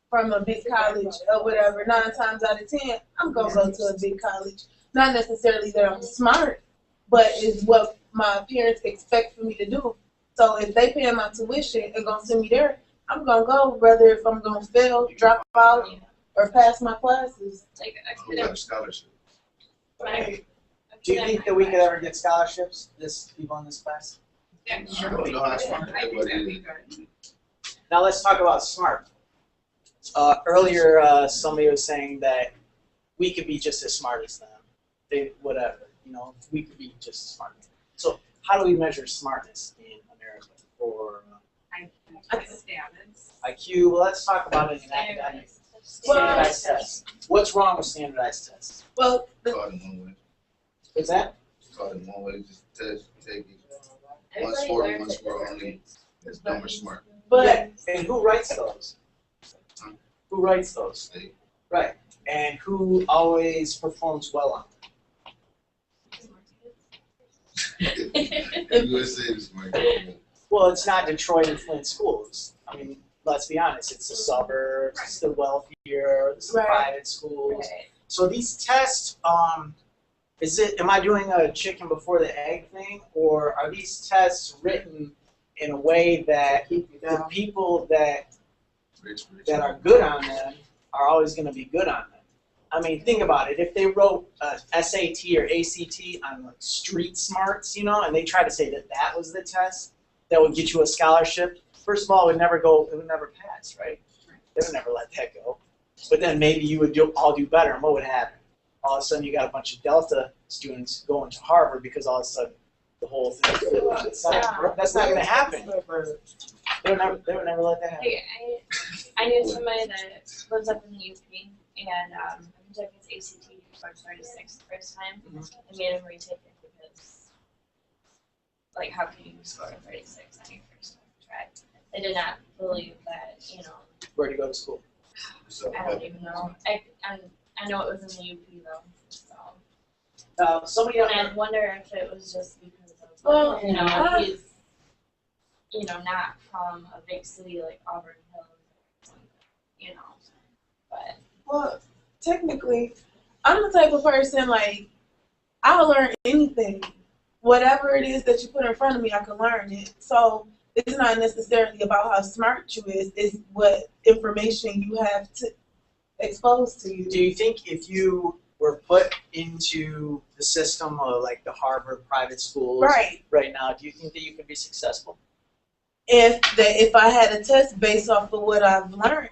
from a big college or whatever, 9 times out of 10, I'm gonna go to a big college. Not necessarily that I'm smart, but it's what my parents expect for me to do. So if they paying my tuition and gonna send me there, I'm gonna go, whether if I'm gonna fail, drop out, or pass my classes. like who got a scholarship. Do you think that we could ever get scholarships? People in this class? Yeah, I don't know how smart I think everybody that'd be is. good. Now let's talk about smart. Earlier, somebody was saying that we could be just as smart as them. Whatever, we could be just as smart. So how do we measure smartness in America? Or Standards. IQ? Well, let's talk about it in academic. Standardized tests. What's wrong with standardized tests? Well, Taught in one way. What's that? Taught in one way. Just test, take it. One Everybody score, learns one it score differently. only. It's dumb or smart. but Yeah. And who writes those? Who writes those? They- Right. And who always performs well on them? USA is smart. Well, it's not Detroit and Flint schools. I mean, let's be honest. It's the suburbs. It's the wealthier. It's the Right. private schools. Right. So these tests, am I doing a chicken before the egg thing, or are these tests written in a way that the people that are good on them are always going to be good on them? I mean, think about it. If they wrote SAT or ACT on like street smarts, and they try to say that was the test that would get you a scholarship, first of all, it would never pass, right? They would never let that go. But then maybe you would all do better, and what would happen? All of a sudden, you got a bunch of Delta students going to Harvard because all of a sudden the whole thing flipped on its side. That's not going to happen. They would never let that happen. Hey, I knew somebody that lives up in the UP, and he took his ACT for 36 the first time. I made him retake it because, like, how can you score a 36 on your first try? They did not believe that, Where to go to school? I don't even know. I know it was in the UP though. So Somebody and I wonder if it was just because of Well, You know, he's, you know, not from a big city like Auburn Hills or something, you know. But well, technically, I'm the type of person, like, I'll learn anything. Whatever it is that you put in front of me, I can learn it. So it's not necessarily about how smart you is, it's what information you have to expose to you. Do you think if you were put into the system of like the Harvard private schools right now, do you think that you could be successful? If I had a test based off of what I've learned,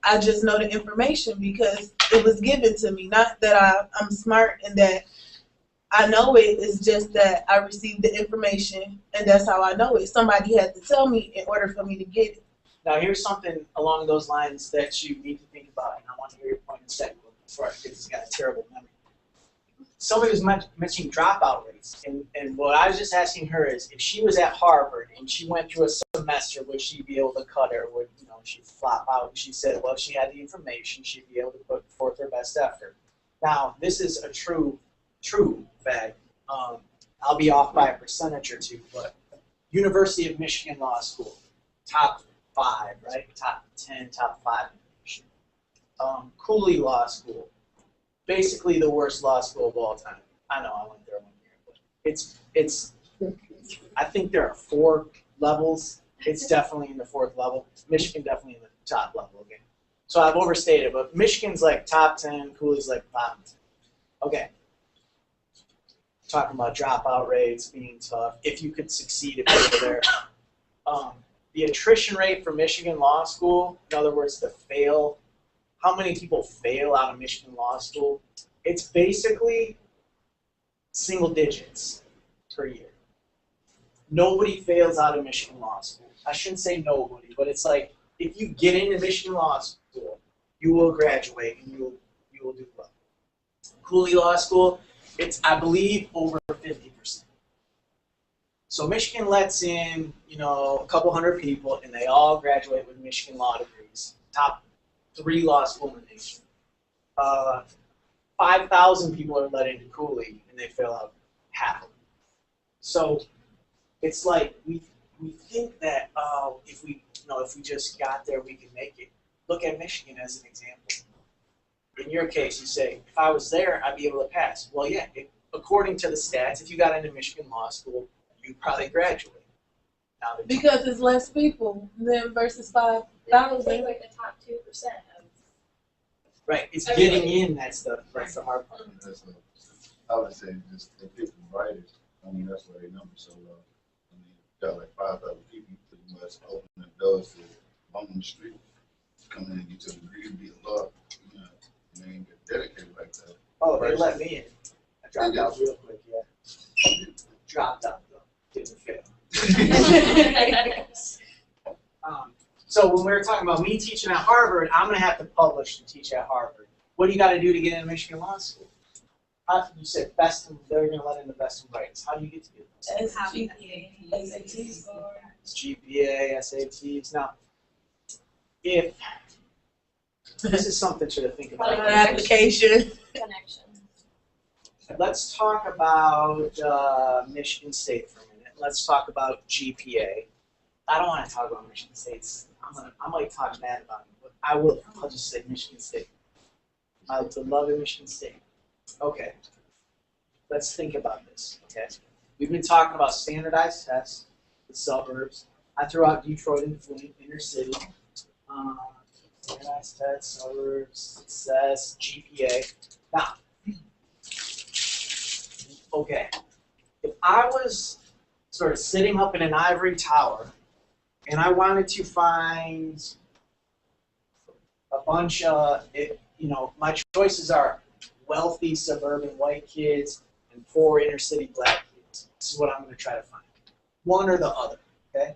I just know the information because it was given to me. Not that I'm smart and that I know it. It's just that I received the information and that's how I know it. Somebody had to tell me in order for me to get it. Now here's something along those lines that you need to think about, and I want to hear your point in a second before he's got a terrible memory. Somebody was mentioning dropout rates, and what I was just asking her is if she was at Harvard and she went through a semester, would she be able to cut her? Would she'd flop out? And she said, well, if she had the information, she'd be able to put forth her best effort. Now, this is a true fact. I'll be off by a percentage or two, but University of Michigan Law School, top 5, right? Top 10, top 5 in Michigan. Cooley Law School, basically the worst law school of all time. I know I went there 1 year, but it's. I think there are 4 levels. It's definitely in the 4th level. Michigan definitely in the top level again. So I've overstated, but Michigan's like top 10. Cooley's like bottom 10. Okay. Talking about dropout rates being tough. If you could succeed if you were there. The attrition rate for Michigan Law School, in other words, how many people fail out of Michigan Law School? It's basically single digits per year. Nobody fails out of Michigan Law School. I shouldn't say nobody, but it's like if you get into Michigan Law School, you will graduate and you will do well. Cooley Law School, it's, I believe, over 50%. So Michigan lets in, a couple hundred people, and they all graduate with Michigan law degrees. Top 3 law school in the nation. 5,000 people are let into Cooley, and they fail out half of them. So it's like we think that if we just got there, we could make it. Look at Michigan as an example. In your case, you say, if I was there, I'd be able to pass. Well, yeah, according to the stats, if you got into Michigan Law School, you'd probably graduate. Because it's less people than versus 5,000. like the top 2% of. Right, it's getting in. That's the hard part. I would say just they pick the brightest. I mean, that's why they number so low. I mean, got like 5,000 people, you pretty much open the doors to on the street, come in and get your degree and be a law. And they ain't get dedicated like that. Oh, they let me in. I dropped out real quick, yeah. Dropped out though, didn't fail. So when we were talking about me teaching at Harvard, I'm going to have to publish to teach at Harvard. What do you got to do to get into Michigan Law School? You said they're going to let in the best and brightest. How do you get to do this? SATs. GPA, SATs. Now, if this is something to think about. Application. Connection. Let's talk about Michigan State for a minute. Let's talk about GPA. I don't want to talk about Michigan State. I might talk bad about it, but I will. I'll just say Michigan State. My beloved Michigan State. Okay. Let's think about this. Okay. We've been talking about standardized tests, the suburbs. I threw out Detroit and Flint, inner city. Standardized tests, suburbs, success, GPA. Now, okay. If I was sort of sitting up in an ivory tower and I wanted to find a bunch of, my choices are wealthy suburban white kids and poor inner city black kids. This is what I'm going to try to find. One or the other, okay?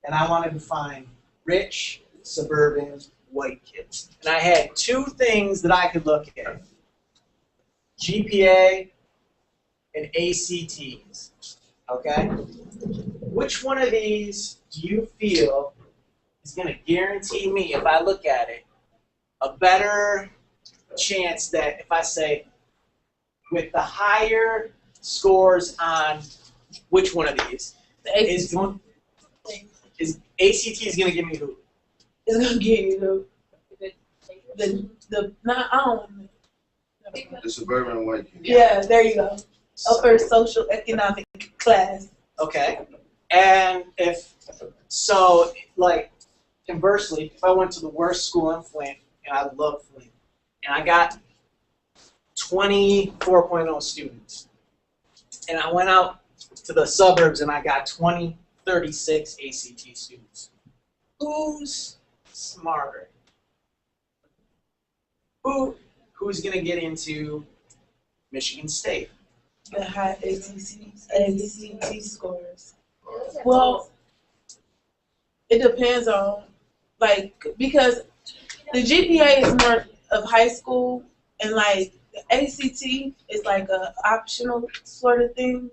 And I wanted to find rich suburban white kids. And I had 2 things that I could look at. GPA and ACTs, okay? Which one of these do you feel is going to guarantee me, if I look at it, a better chance that if I say, with the higher scores on which one of these The is going? Is ACT is going to give me who? It's gonna give you the not I don't know. The suburban white kid. Yeah, there you go. Upper social economic class. Okay. And if so, like conversely, if I went to the worst school in Flint, and I love Flint, and I got 20 4.0 students, and I went out to the suburbs and I got 20 36 ACT students, who's smarter? Who's gonna get into Michigan State? The high ACT scores. Well, it depends on, like, because the GPA is more of high school, and like the ACT is like a optional sort of thing.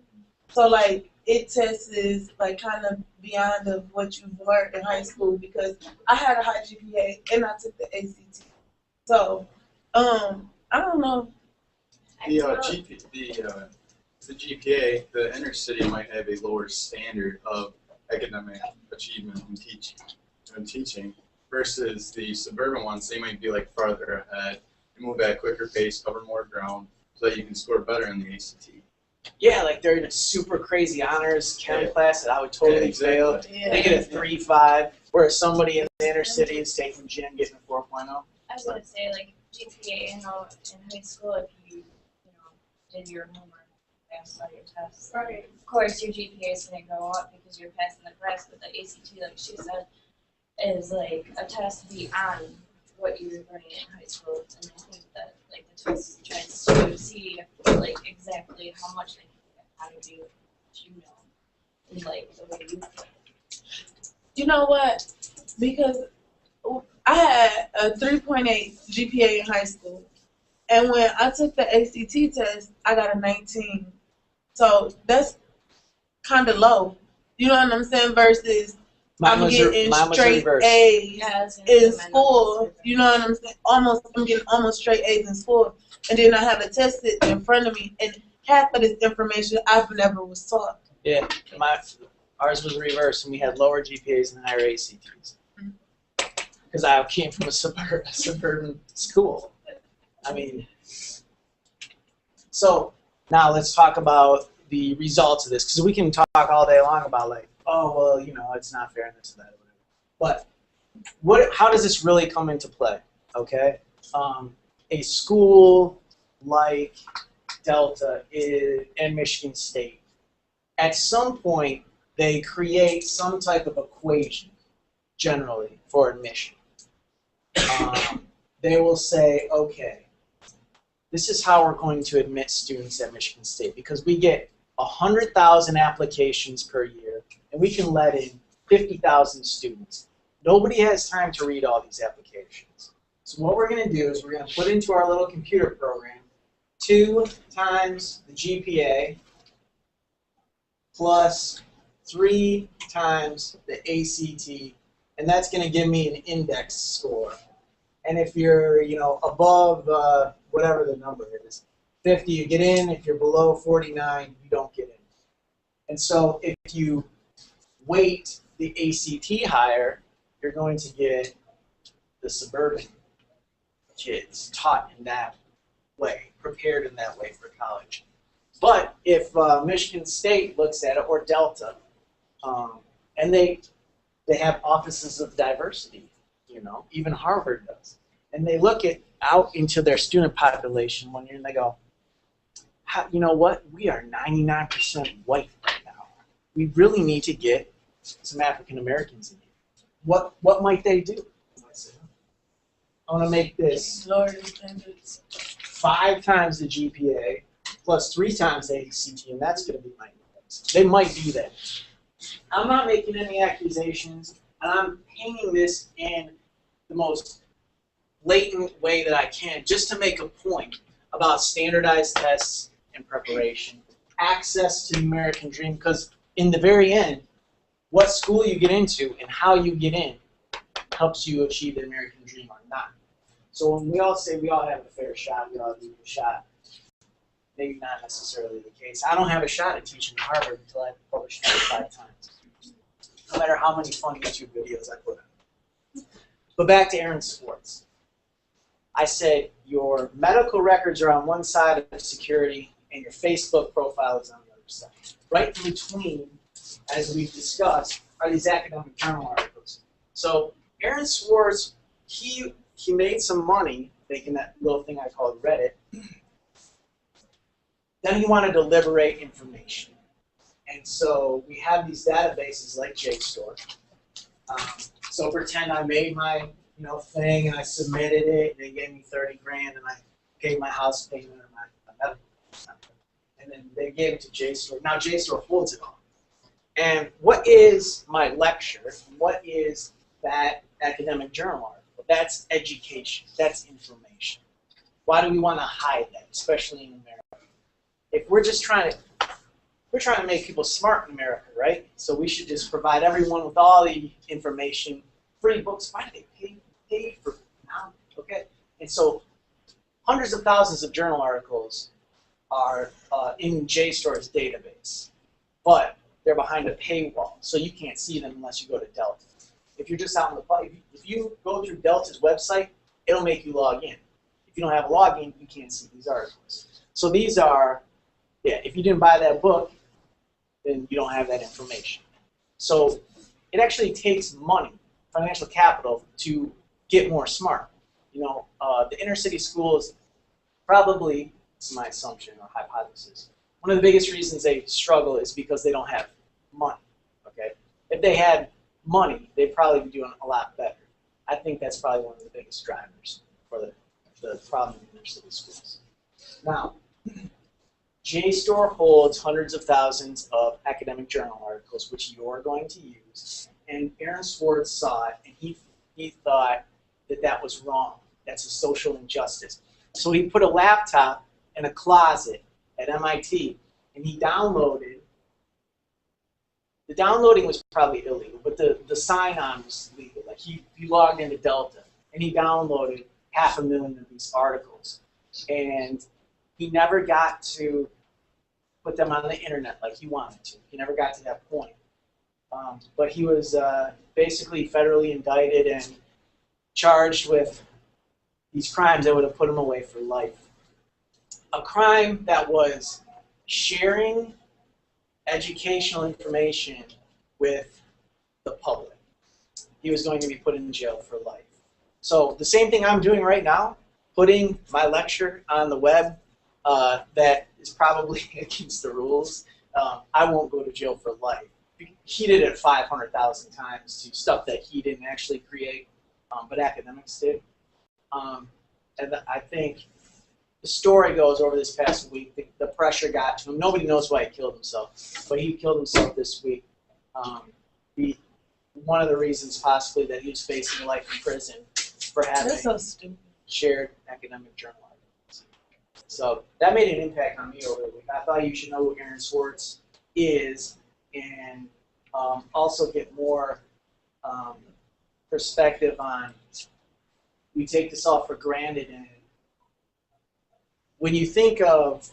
So like it tests like kind of beyond of what you've learned in high school, because I had a high GPA and I took the ACT. So I don't know. The GPA, the inner city might have a lower standard of academic achievement in teaching versus the suburban ones. They might be like farther ahead, move at a quicker pace, cover more ground, so that you can score better in the ACT. Yeah, like they're in a super crazy honors chem class that I would totally fail. Yeah. They get a 3.5, whereas somebody in the inner city is taking gym getting a 4.0. I was gonna say, like, GPA, in high school, if you did your homework, passed all your tests. Right. Of course, your GPA is gonna go up because you're passing the class, but the ACT, like she said, is like a test beyond what you were learning in high school, and I think that like the test tries to see like exactly how much they can get out of you, what you know, and like the way you think. You know what? Because I had a 3.8 GPA in high school, and when I took the ACT test, I got a 19. So that's kind of low. You know what I'm saying? Versus I'm getting straight A's in school. You know what I'm saying? I'm getting almost straight A's in school, and then I have a test sitting in front of me, and half of this information I've never was taught. Yeah, ours was reversed, and we had lower GPAs and higher ACTs. Because I came from a suburban school. I mean, so now let's talk about the results of this, because we can talk all day long about like, oh, well, you know, it's not fair and this and that, whatever. But how does this really come into play? Okay, a school like Delta and Michigan State, at some point they create some type of equation, generally for admission. They will say, okay, this is how we're going to admit students at Michigan State, because we get 100,000 applications per year, and we can let in 50,000 students. Nobody has time to read all these applications. So what we're going to do is we're going to put into our little computer program 2 times the GPA plus 3 times the ACT, and that's going to give me an index score. And if you're, you know, above whatever the number is, 50, you get in. If you're below 49, you don't get in. And so if you weight the ACT higher, you're going to get the suburban kids taught in that way, prepared in that way for college. But if Michigan State looks at it, or Delta, and they have offices of diversity, you know, even Harvard does, and they look out into their student population one year and they go, you know what, we are 99% white right now. We really need to get some African Americans in here. What might they do? I want to make this 5 times the GPA plus 3 times the ACT, and that's going to be my index. They might do that. I'm not making any accusations, and I'm painting this in the most blatant way that I can, just to make a point about standardized tests and preparation, access to the American dream, because in the very end, what school you get into and how you get in helps you achieve the American dream or not. So when we all say we all have a fair shot, we all need a shot, maybe not necessarily the case. I don't have a shot at teaching at Harvard until I've published 5 times, no matter how many fun YouTube videos I put out. But back to Aaron Swartz. I said your medical records are on one side of security and your Facebook profile is on the other side. Right in between, as we've discussed, are these academic journal articles. So Aaron Swartz, he made some money making that little thing I called Reddit. Then he wanted to liberate information. And so we have these databases like JSTOR. So pretend I made my thing and I submitted it, and they gave me 30 grand, and I paid my house payment and my medical expenses. And then they gave it to JSTOR. Now JSTOR holds it all. And what is my lecture? What is that academic journal article? That's education. That's information. Why do we want to hide that, especially in America? If we're just trying to make people smart in America, right? So we should just provide everyone with all the information, free books. Why do they pay for knowledge? Okay, and so hundreds of thousands of journal articles are in JSTOR's database, but they're behind a paywall, so you can't see them unless you go to Delta. If you're just out in the public, if you go through Delta's website, it'll make you log in. If you don't have a login, you can't see these articles. So these are, if you didn't buy that book, then you don't have that information. So it actually takes money, financial capital, to get more smart. The inner city schools probably, it's my assumption or hypothesis, one of the biggest reasons they struggle is because they don't have money. Okay, if they had money, they'd probably be doing a lot better. I think that's probably one of the biggest drivers for the problem in inner city schools. Now, JSTOR holds hundreds of thousands of academic journal articles, which you're going to use. And Aaron Swartz saw it, and he thought that was wrong. That's a social injustice. So he put a laptop in a closet at MIT, and he downloaded. The downloading was probably illegal, but the sign-on was legal. Like he logged into Delta, and he downloaded 500,000 of these articles. And he never got to put them on the internet like he wanted to. He never got to that point. But he was basically federally indicted and charged with these crimes that would have put him away for life. A crime that was sharing educational information with the public. He was going to be put in jail for life. So the same thing I'm doing right now, putting my lecture on the web, that is probably against the rules. I won't go to jail for life. He did it 500,000 times to stuff that he didn't actually create, but academics did. And I think the story goes over this past week, the pressure got to him. Nobody knows why he killed himself, but he killed himself this week. One of the reasons possibly that he was facing life in prison for having shared academic journal articles. So that made an impact on me over the week. I thought you should know who Aaron Swartz is and also get more perspective on, we take this all for granted, and when you think of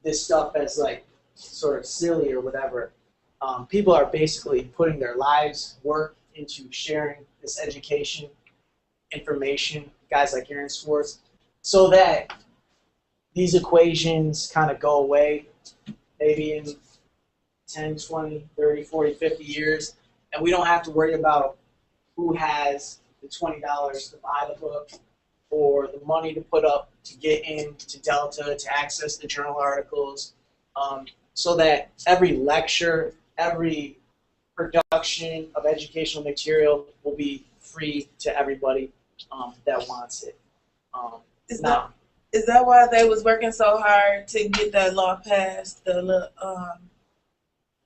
this stuff as like sort of silly or whatever, people are basically putting their lives, work into sharing this education, information, guys like Aaron Swartz, so that these equations kind of go away maybe in 10, 20, 30, 40, 50 years, and we don't have to worry about who has the $20 to buy the book or the money to put up to get into Delta to access the journal articles, so that every lecture, every production of educational material will be free to everybody that wants it. Is that why they was working so hard to get that law passed?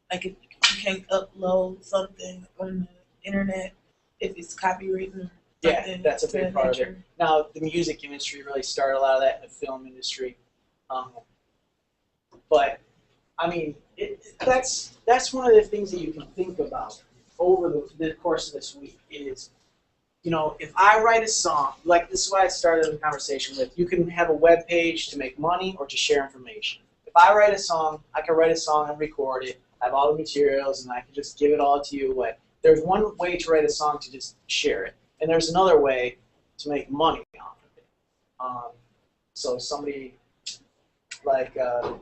Like if you can't upload something on the internet if it's copywritten. Yeah, that's a big part of it. Now, the music industry really started a lot of that in the film industry. But, I mean, that's one of the things that you can think about over the course of this week is, you know, if I write a song, like this is why I started the conversation with, you can have a web page to make money or to share information. If I write a song, I can write a song and record it, have all the materials, and I can just give it all to you away. There's one way to write a song to just share it, and there's another way to make money off of it. So somebody like a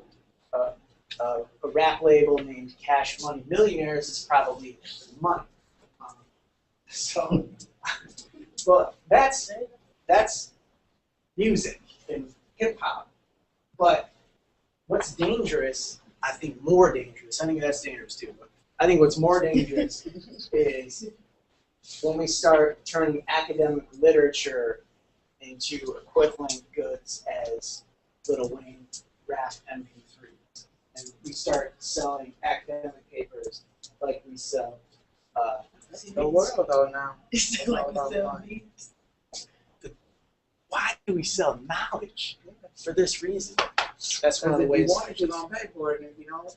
rap label named Cash Money Millionaires is probably money. So, but that's music and hip hop. But what's dangerous, I think more dangerous, I think that's dangerous too, but I think what's more dangerous is when we start turning academic literature into equivalent goods as Lil Wayne rap MP3s. And we start selling academic papers like we sell The world though now. Why do we sell knowledge? For this reason. That's one of the ways. If you want it, you're gonna pay for it. And if you don't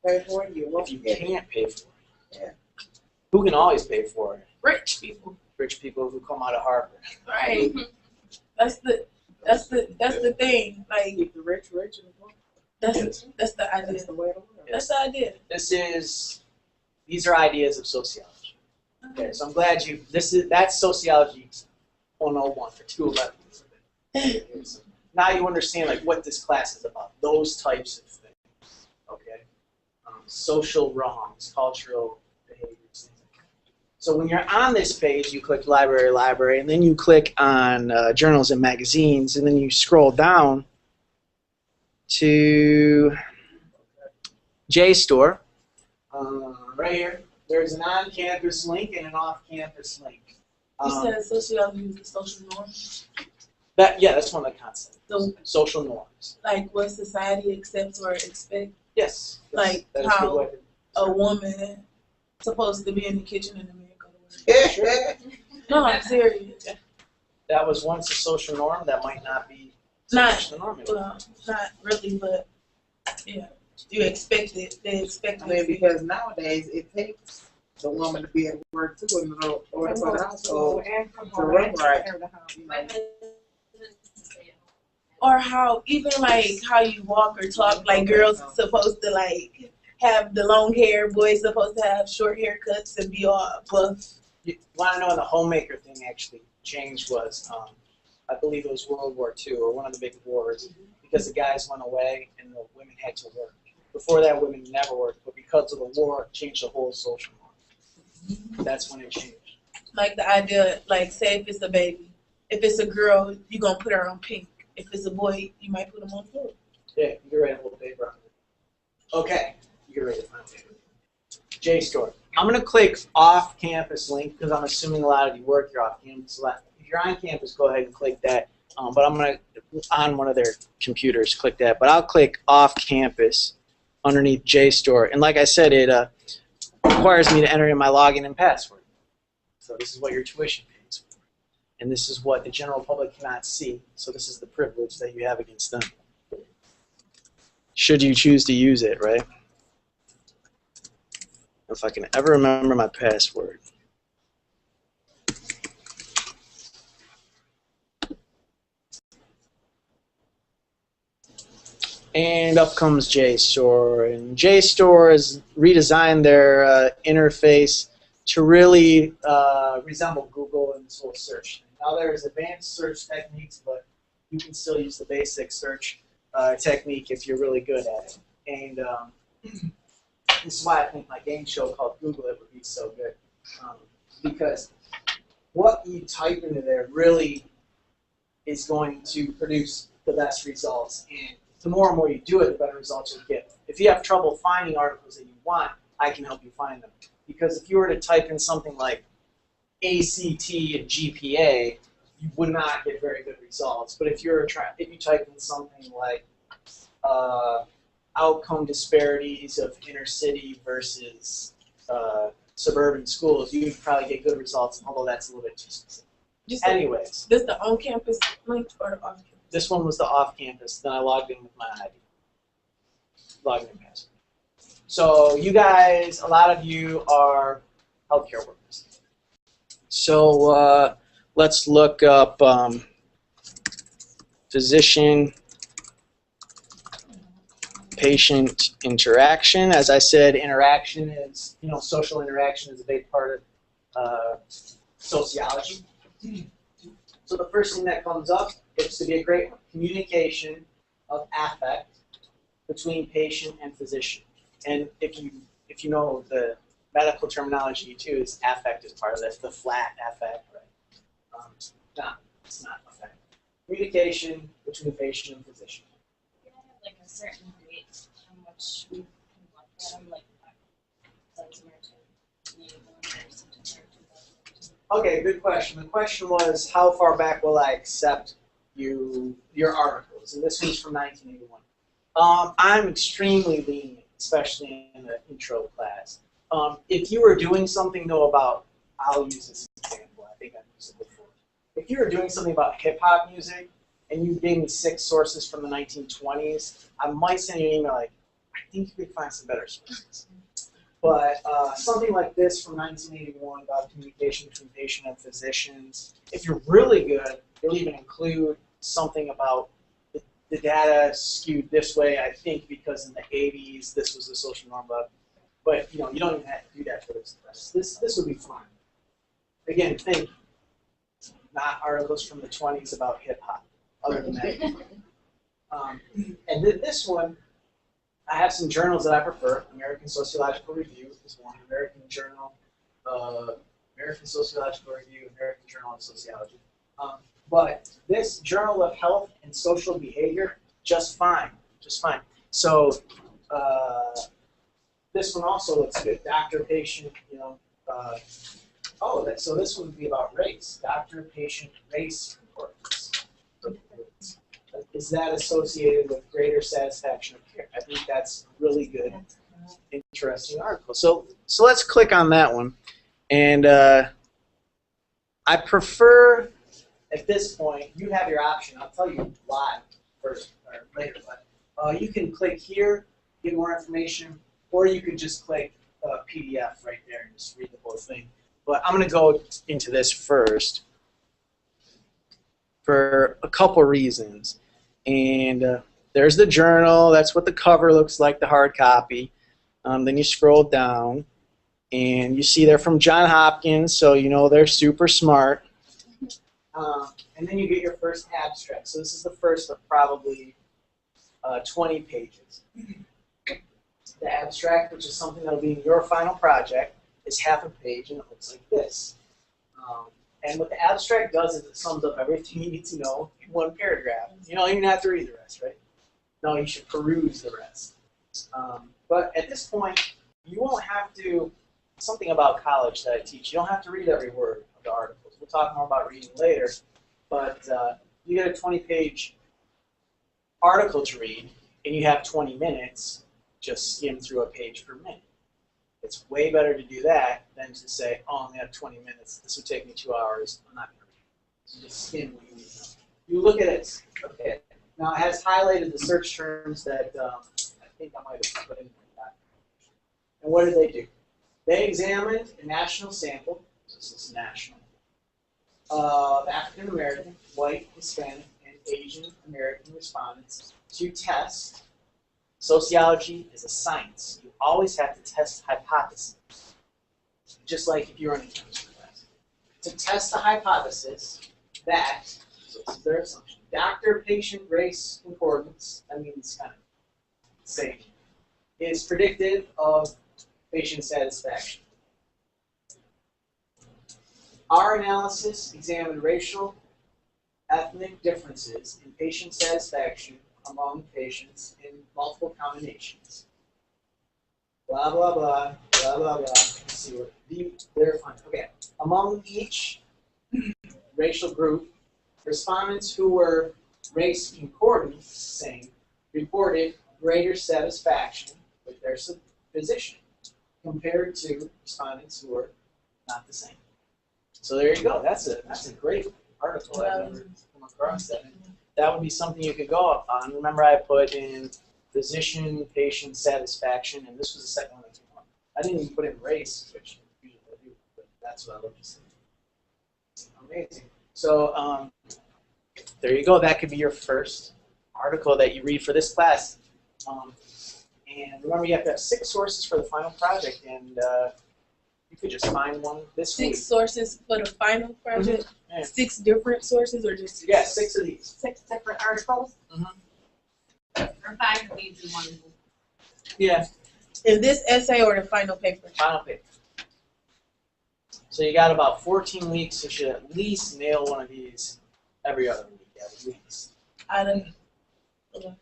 pay for it, you won't. If you can't pay for it. Yeah. Who can always pay for it? Rich people. Rich people who come out of Harvard. Right. That's the thing. Like Keep the rich rich and the poor. that's the idea. That's the way to work. That's the idea. These are ideas of sociology. Okay, so I'm glad that's sociology 101 for 211. Now you understand like what this class is about. Those types of things. Okay, social wrongs, cultural behaviors. Things like that. So when you're on this page, you click library, and then you click on journals and magazines, and then you scroll down to JSTOR. Right here, there's an on-campus link and an off-campus link. You said sociology is the social norm. That's one of the concepts. So, social norms. like what society accepts or expects. Yes. Like that is a good how way to- a woman supposed to be in the kitchen and a man go to work. No, I'm serious. That was once a social norm. That might not be Not social norm anymore. well, not really, but yeah, you expect it. They expect I mean, it. because nowadays it takes the woman to be at work too in order for the household to run right. You know, Or how even like how you walk or talk, like girls supposed to like have the long hair, boys supposed to have short haircuts and be all buff. You want to know when the homemaker thing actually changed was, I believe it was World War II or one of the big wars, because the guys went away and the women had to work. Before that, women never worked, but because of the war, it changed the whole social norm. That's when it changed. Like the idea, like say if it's a baby, if it's a girl, you're gonna put her on pink. If it's a boy, you might put him on blue. Yeah, you can write a little paper on it. Okay, you can write it on paper. JSTOR. I'm going to click off-campus link because I'm assuming a lot of you work here off-campus. If you're on campus, go ahead and click that. But I'm going to, on one of their computers, click that. But I'll click off-campus underneath JSTOR. And like I said, it requires me to enter in my login and password. So this is what your tuition pays for. And this is what the general public cannot see. So this is the privilege that you have against them. Should you choose to use it, right? If I can ever remember my password. And up comes JSTOR. And JSTOR has redesigned their interface to really resemble Google and this whole search. Now there's advanced search techniques, but you can still use the basic search technique if you're really good at it. And this is why I think my game show called Google It would be so good. Because what you type into there really is going to produce the best results. And the more and more you do it, the better results you'll get. If you have trouble finding articles that you want, I can help you find them. Because if you were to type in something like ACT and GPA, you would not get very good results. But if you type in something like outcome disparities of inner city versus suburban schools, you would probably get good results, although that's a little bit too specific. Anyways. This the on-campus link or the off-campus? This one was the off-campus. Then I logged in with my ID. Logged in password. So you guys, a lot of you are healthcare workers. So let's look up physician-patient interaction. As I said, interaction is, social interaction is a big part of sociology. So the first thing that comes up is to be a great communication of affect between patient and physician. And if you know the medical terminology too, is affect is part of this, the flat affect, right? It's not affect. Communication between patient and physician. You have like a certain rate how much we can look at them, like Okay, good question. The question was, how far back will I accept your articles? And this was from 1981. I'm extremely lenient, especially in the intro class. If you were doing something though about, I'll use this example, I think I've used it before. If you were doing something about hip-hop music and you gave me 6 sources from the 1920s, I might send you an email like, I think you could find some better sources. But something like this from 1981 about communication between patient and physicians, if you're really good, you'll even include something about the data skewed this way, I think, because in the 80s this was the social norm. But you don't even have to do that for this. This would be fine. Again, think not articles from the 20s about hip hop. Other than that, and then this one, I have some journals that I prefer. American Sociological Review is one. American Sociological Review, American Journal of Sociology. But this Journal of Health and Social Behavior, just fine. So this one also looks good. Doctor, patient, so this one would be about race. Doctor, patient, race reports. Is that associated with greater satisfaction of care? I think that's a really good, interesting article. So let's click on that one. And I prefer, at this point, you have your option. I'll tell you live first or later, but you can click here, get more information, or you could just click PDF right there and just read the whole thing. But I'm going to go into this first for a couple reasons. And there's the journal. That's what the cover looks like, the hard copy. Then you scroll down, and you see they're from Johns Hopkins, so you know they're super smart. And then you get your first abstract. So this is the first of probably 20 pages. The abstract, which is something that will be in your final project, is half a page, and it looks like this. And what the abstract does is it sums up everything you need to know in one paragraph. You don't even have to read the rest, right? No, you should peruse the rest. But at this point, you won't have to, something about college that I teach, you don't have to read every word of the articles. We'll talk more about reading later. But you get a 20-page article to read, and you have 20 minutes, just skim through a page per minute. It's way better to do that than to say, oh, I only have 20 minutes. This would take me 2 hours. I'm not going to read it. So just skim what you need to know. You look at it. Okay. Now it has highlighted the search terms that I think I might have put in there. And what did they do? They examined a national sample. This is national. Of African American, white, Hispanic, and Asian American respondents to test. Sociology is a science. You always have to test hypotheses, just like if you're in a chemistry class. To test a hypothesis that, so this is their assumption, doctor-patient race concordance, that means kind of same, is predictive of patient satisfaction. Our analysis examined racial, ethnic differences in patient satisfaction among patients in multiple combinations. Blah, blah, blah, blah, blah, blah. Let's see what they're fine. Okay. Among each racial group, respondents who were race concordant, same, reported greater satisfaction with their physician compared to respondents who were not the same. So there you go. That's a great article. I've never come across that. That would be something you could go up on. Remember, I put in physician-patient satisfaction, and this was the second one that came up. I didn't even put in race, which usually I do, but that's what I love to see. Amazing. So there you go. That could be your first article that you read for this class. And remember, you have to have 6 sources for the final project, and you could just find one this week. 6 sources for the final project? Yeah. 6 different sources or just 6? Yeah, 6 of these. 6 different articles? Or 5 of these in one. Yeah, In this essay or the final paper? final paper. So you got about 14 weeks. You should at least nail one of these every other week, at least. Out of, okay.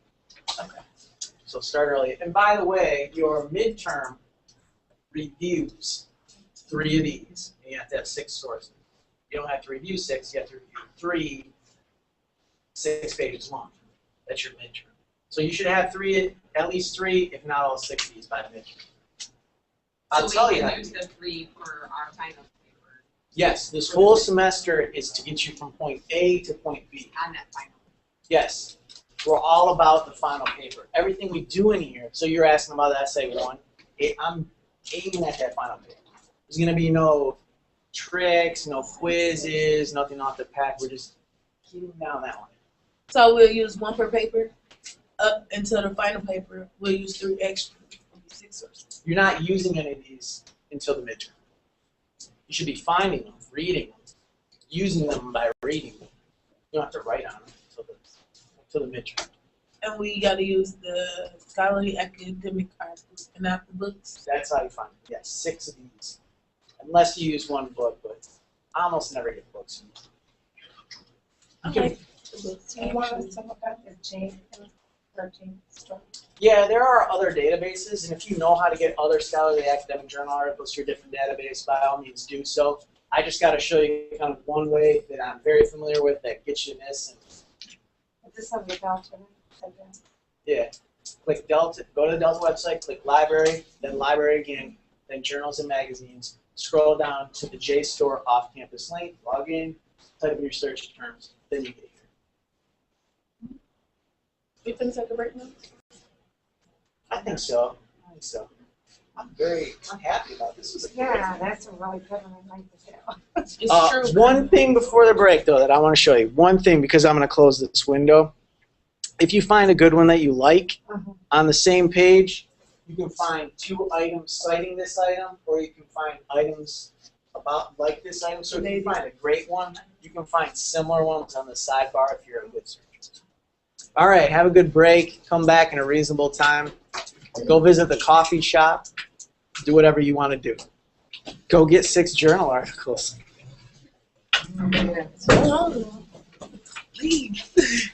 So start early. And by the way, your midterm reviews 3 of these. And you have to have 6 sources. You don't have to review 6. You have to review 3, 6 pages long. That's your midterm. So you should have 3, at least 3, if not all 6 of these by the midterm. I'll tell you So we how can use the 3 for our final paper Yes, this whole semester is to get you from point A to point B. on that final. Yes, we're all about the final paper. Everything we do in here, so you're asking about the essay 1, I'm aiming at that final paper. There's going to be no tricks, no quizzes, nothing off the pack. We're just keeping down that one. So we'll use 1 per paper up until the final paper. We'll use 3 extra. 6 sources. You're not using any of these until the midterm. You should be finding them, reading them, using them by reading them. You don't have to write on them until the midterm. And we got to use the scholarly academic articles and not the books. That's how you find it. Yes, 6 of these. Unless you use 1 book, but I almost never get books. Okay. The books. Do you want us to look up the J13 stuff? Yeah, there are other databases, and if you know how to get other scholarly academic journal articles to your different database, by all means do so. I just got to show you kind of one way that I'm very familiar with that gets you this. And Is this on the Delta? yeah, click Delta, go to the Delta website, click Library, then Library again, then Journals and Magazines. Scroll down to the JSTOR off-campus link, log in, type in your search terms, then you get here. You can take a break now? I think so. I'm happy about this. Yeah, that's a really good one. I like the show. It's true. One thing before the break, though, that I want to show you. One thing, because I'm going to close this window. If you find a good one that you like, on the same page, you can find 2 items citing this item, or you can find items about like this item. So if you find a great one, you can find similar ones on the sidebar if you're a good searcher. All right, have a good break. Come back in a reasonable time. Go visit the coffee shop. Do whatever you want to do. Go get 6 journal articles. Oh, please.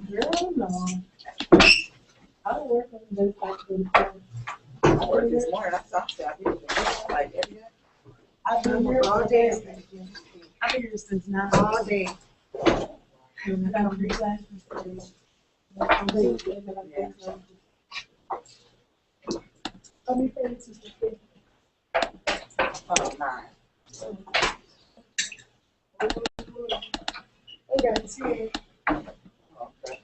Girl, no. I don't work on this I worked this morning. I saw that. Like every day. I've been here all day. I've been here since 9. All day. I got 3 classes today. How many parents is the kid? Oh, 9. I got 10. Okay.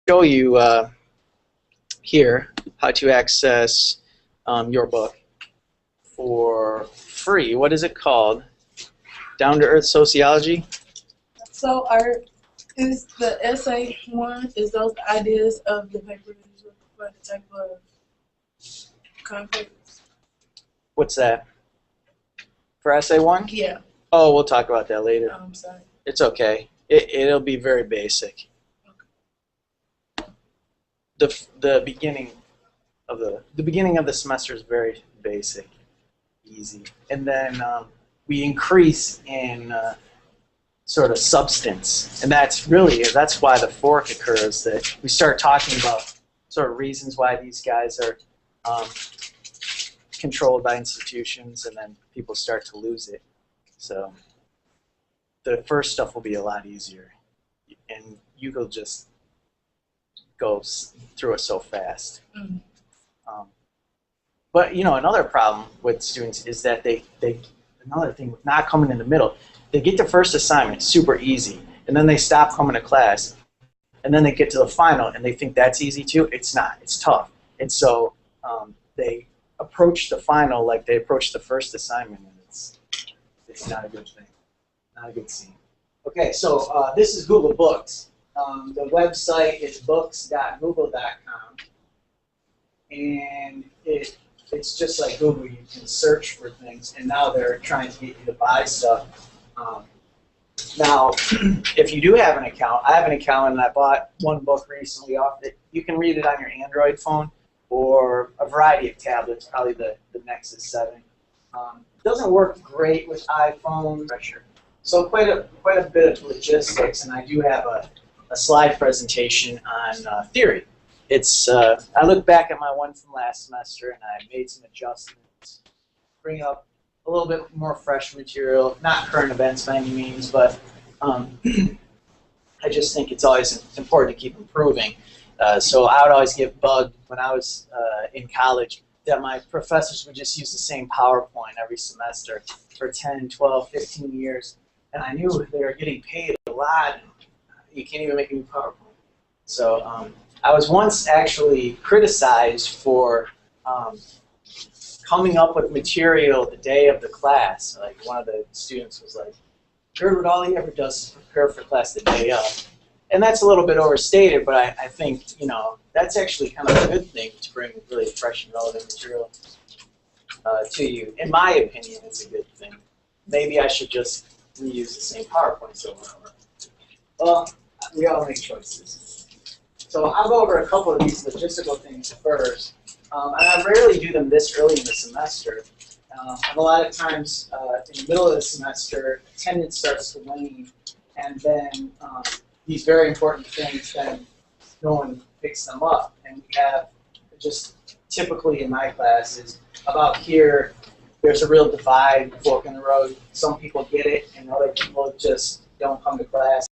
Show you here how to access your book for free. What is it called? Down to Earth Sociology? So is the essay 1, is those the ideas of the paper for the type of conference? What's that? For essay 1? Yeah. Oh, we'll talk about that later. I'm sorry. It's okay. It'll be very basic. The beginning of the semester is very basic, easy, and then we increase in sort of substance, and that's why the fork occurs. That we start talking about sort of reasons why these guys are controlled by institutions, and then people start to lose it. So the first stuff will be a lot easier, and you will just go through it so fast. But you know, another problem with students is that another thing with not coming in the middle, they get the first assignment super easy, and then they stop coming to class, and then they get to the final and they think that's easy too. It's not. It's tough. And so they approach the final like they approach the first assignment, and it's not a good thing. Not a good scene. Okay, so this is Google Books. The website is books.google.com, and it's just like Google. You can search for things, and now they're trying to get you to buy stuff. Now, if you do have an account, I have an account, and I bought one book recently off it. You can read it on your Android phone or a variety of tablets, probably the Nexus 7. It doesn't work great with iPhone. So quite a bit of logistics, and I do have a slide presentation on theory. It's I look back at my one from last semester, and I made some adjustments, bring up a little bit more fresh material, not current events by any means, but I just think it's always important to keep improving. So I would always get bugged when I was in college that my professors would just use the same PowerPoint every semester for 10, 12, 15 years. And I knew they were getting paid a lot. You can't even make a new PowerPoint. So I was once actually criticized for coming up with material the day of the class. Like one of the students was like, "What all he ever does is prepare for class the day of." And that's a little bit overstated, but I think, you know, that's actually kind of a good thing to bring really fresh and relevant material to you. In my opinion, it's a good thing. Maybe I should just reuse the same PowerPoint somewhere. Well, we all make choices. So I'll go over a couple of these logistical things first. And I rarely do them this early in the semester. And a lot of times in the middle of the semester, attendance starts to wane, and then these very important things, then no one picks them up. And we have just typically in my classes, about here, there's a real divide, fork in the road. Some people get it, and other people just don't come to class.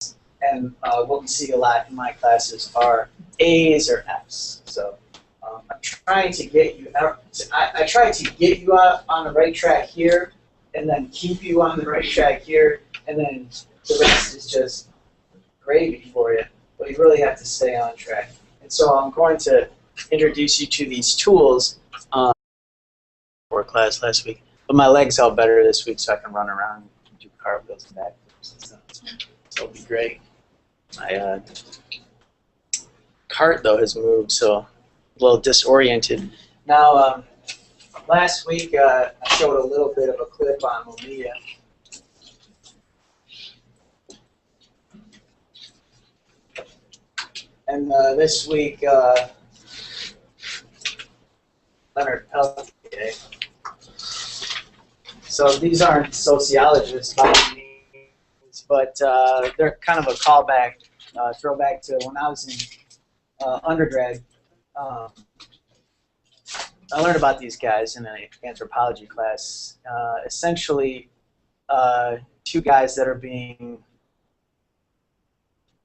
And what we see a lot in my classes are A's or F's. So I'm trying to get you out. I try to get you out on the right track here, and then keep you on the right track here, and then the rest is just gravy for you. But you really have to stay on track. And so I'm going to introduce you to these tools for class last week. But my legs felt better this week, so I can run around and do cartwheels and backflips. So it'll be great. My cart, though, has moved, so a little disoriented. Now, last week I showed a little bit of a clip on Malia. And this week, Leonard Peltier. So these aren't sociologists by any means, but they're kind of a callback, throwback to when I was in undergrad. I learned about these guys in an anthropology class. Essentially, two guys that are being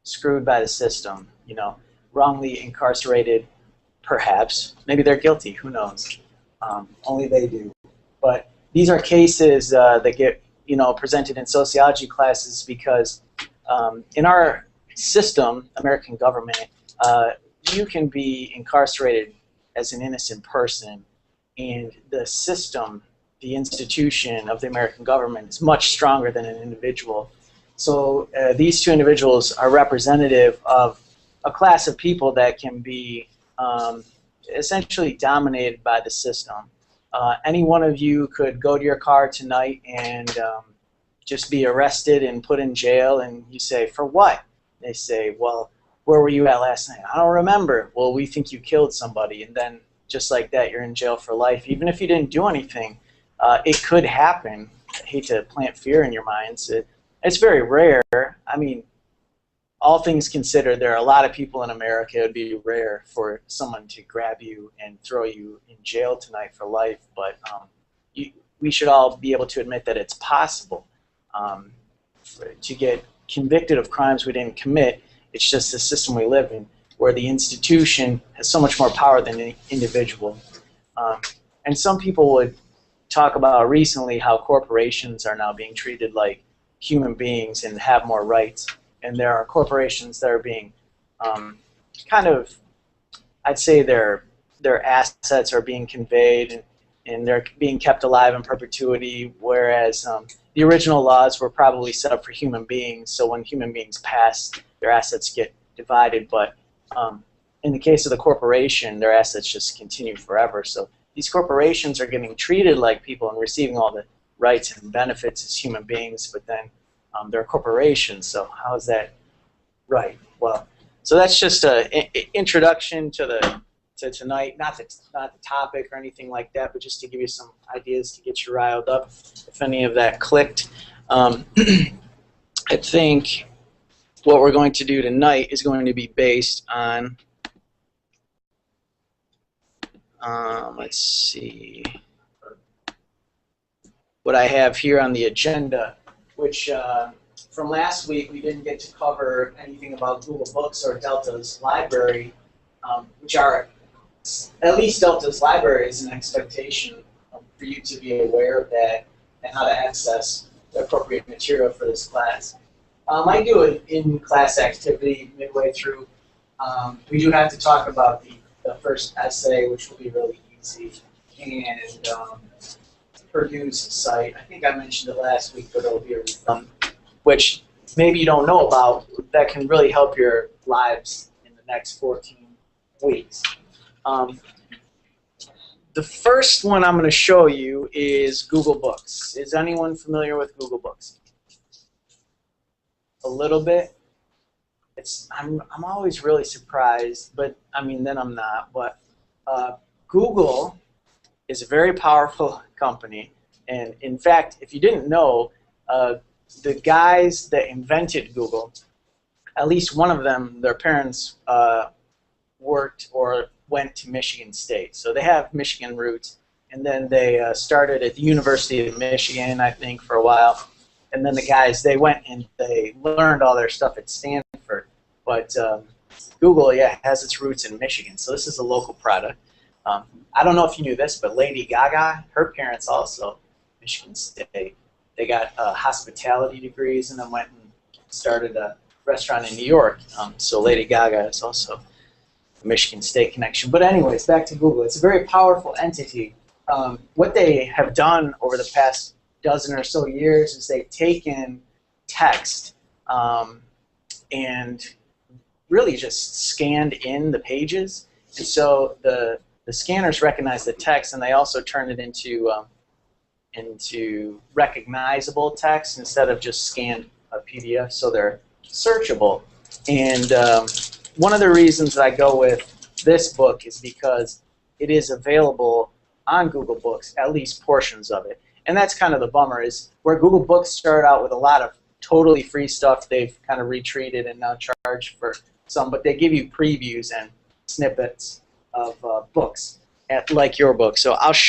screwed by the system, you know, wrongly incarcerated, perhaps. Maybe they're guilty, who knows? Only they do. But these are cases that get, you know, presented in sociology classes because in our system, American government, you can be incarcerated as an innocent person, and the system, the institution of the American government is much stronger than an individual. So these two individuals are representative of a class of people that can be essentially dominated by the system. Any one of you could go to your car tonight and just be arrested and put in jail, and you say, "For what?" They say, "Well, where were you at last night?" "I don't remember." "Well, we think you killed somebody," and then just like that, you're in jail for life. Even if you didn't do anything, it could happen. I hate to plant fear in your minds. It's very rare. I mean, all things considered, there are a lot of people in America. It would be rare for someone to grab you and throw you in jail tonight for life, but we should all be able to admit that it's possible to get convicted of crimes we didn't commit. It's just the system we live in, where the institution has so much more power than the individual. And some people would talk about recently how corporations are now being treated like human beings and have more rights. And there are corporations that are being kind of, I'd say their assets are being conveyed and they're being kept alive in perpetuity, whereas the original laws were probably set up for human beings, so when human beings pass, their assets get divided, but in the case of the corporation, their assets just continue forever. So these corporations are getting treated like people and receiving all the rights and benefits as human beings, but then they're corporations, so how is that right? Well, so that's just an introduction to tonight, not the topic or anything like that, but just to give you some ideas to get you riled up, if any of that clicked. I think what we're going to do tonight is going to be based on, let's see, what I have here on the agenda, which from last week we didn't get to cover anything about Google Books or Delta's library, which are, at least Delta's library is an expectation for you to be aware of that and how to access the appropriate material for this class. I do an in-class activity midway through. We do have to talk about the first essay, which will be really easy, and Purdue's site. I think I mentioned it last week, but it'll be a which maybe you don't know about, that can really help your lives in the next 14 weeks. The first one I'm going to show you is Google Books. Is anyone familiar with Google Books? A little bit. I'm always really surprised, but I mean then I'm not. But Google is a very powerful company, and in fact, if you didn't know, the guys that invented Google, at least one of them, their parents worked or went to Michigan State. So they have Michigan roots, and then they started at the University of Michigan, I think, for a while. And then the guys, they went and they learned all their stuff at Stanford. But Google, yeah, has its roots in Michigan, so this is a local product. I don't know if you knew this, but Lady Gaga, her parents also Michigan State. They got hospitality degrees and then went and started a restaurant in New York. So Lady Gaga is also a Michigan State connection. But anyways, back to Google. It's a very powerful entity. What they have done over the past dozen or so years is they've taken text and really just scanned in the pages. And so the scanners recognize the text, and they also turn it into recognizable text instead of just scanned PDF, so they're searchable. And one of the reasons that I go with this book is because it is available on Google Books, at least portions of it. And that's kind of the bummer, is where Google Books started out with a lot of totally free stuff, they've kind of retreated and now charge for some, but they give you previews and snippets of books, like your book. So I'll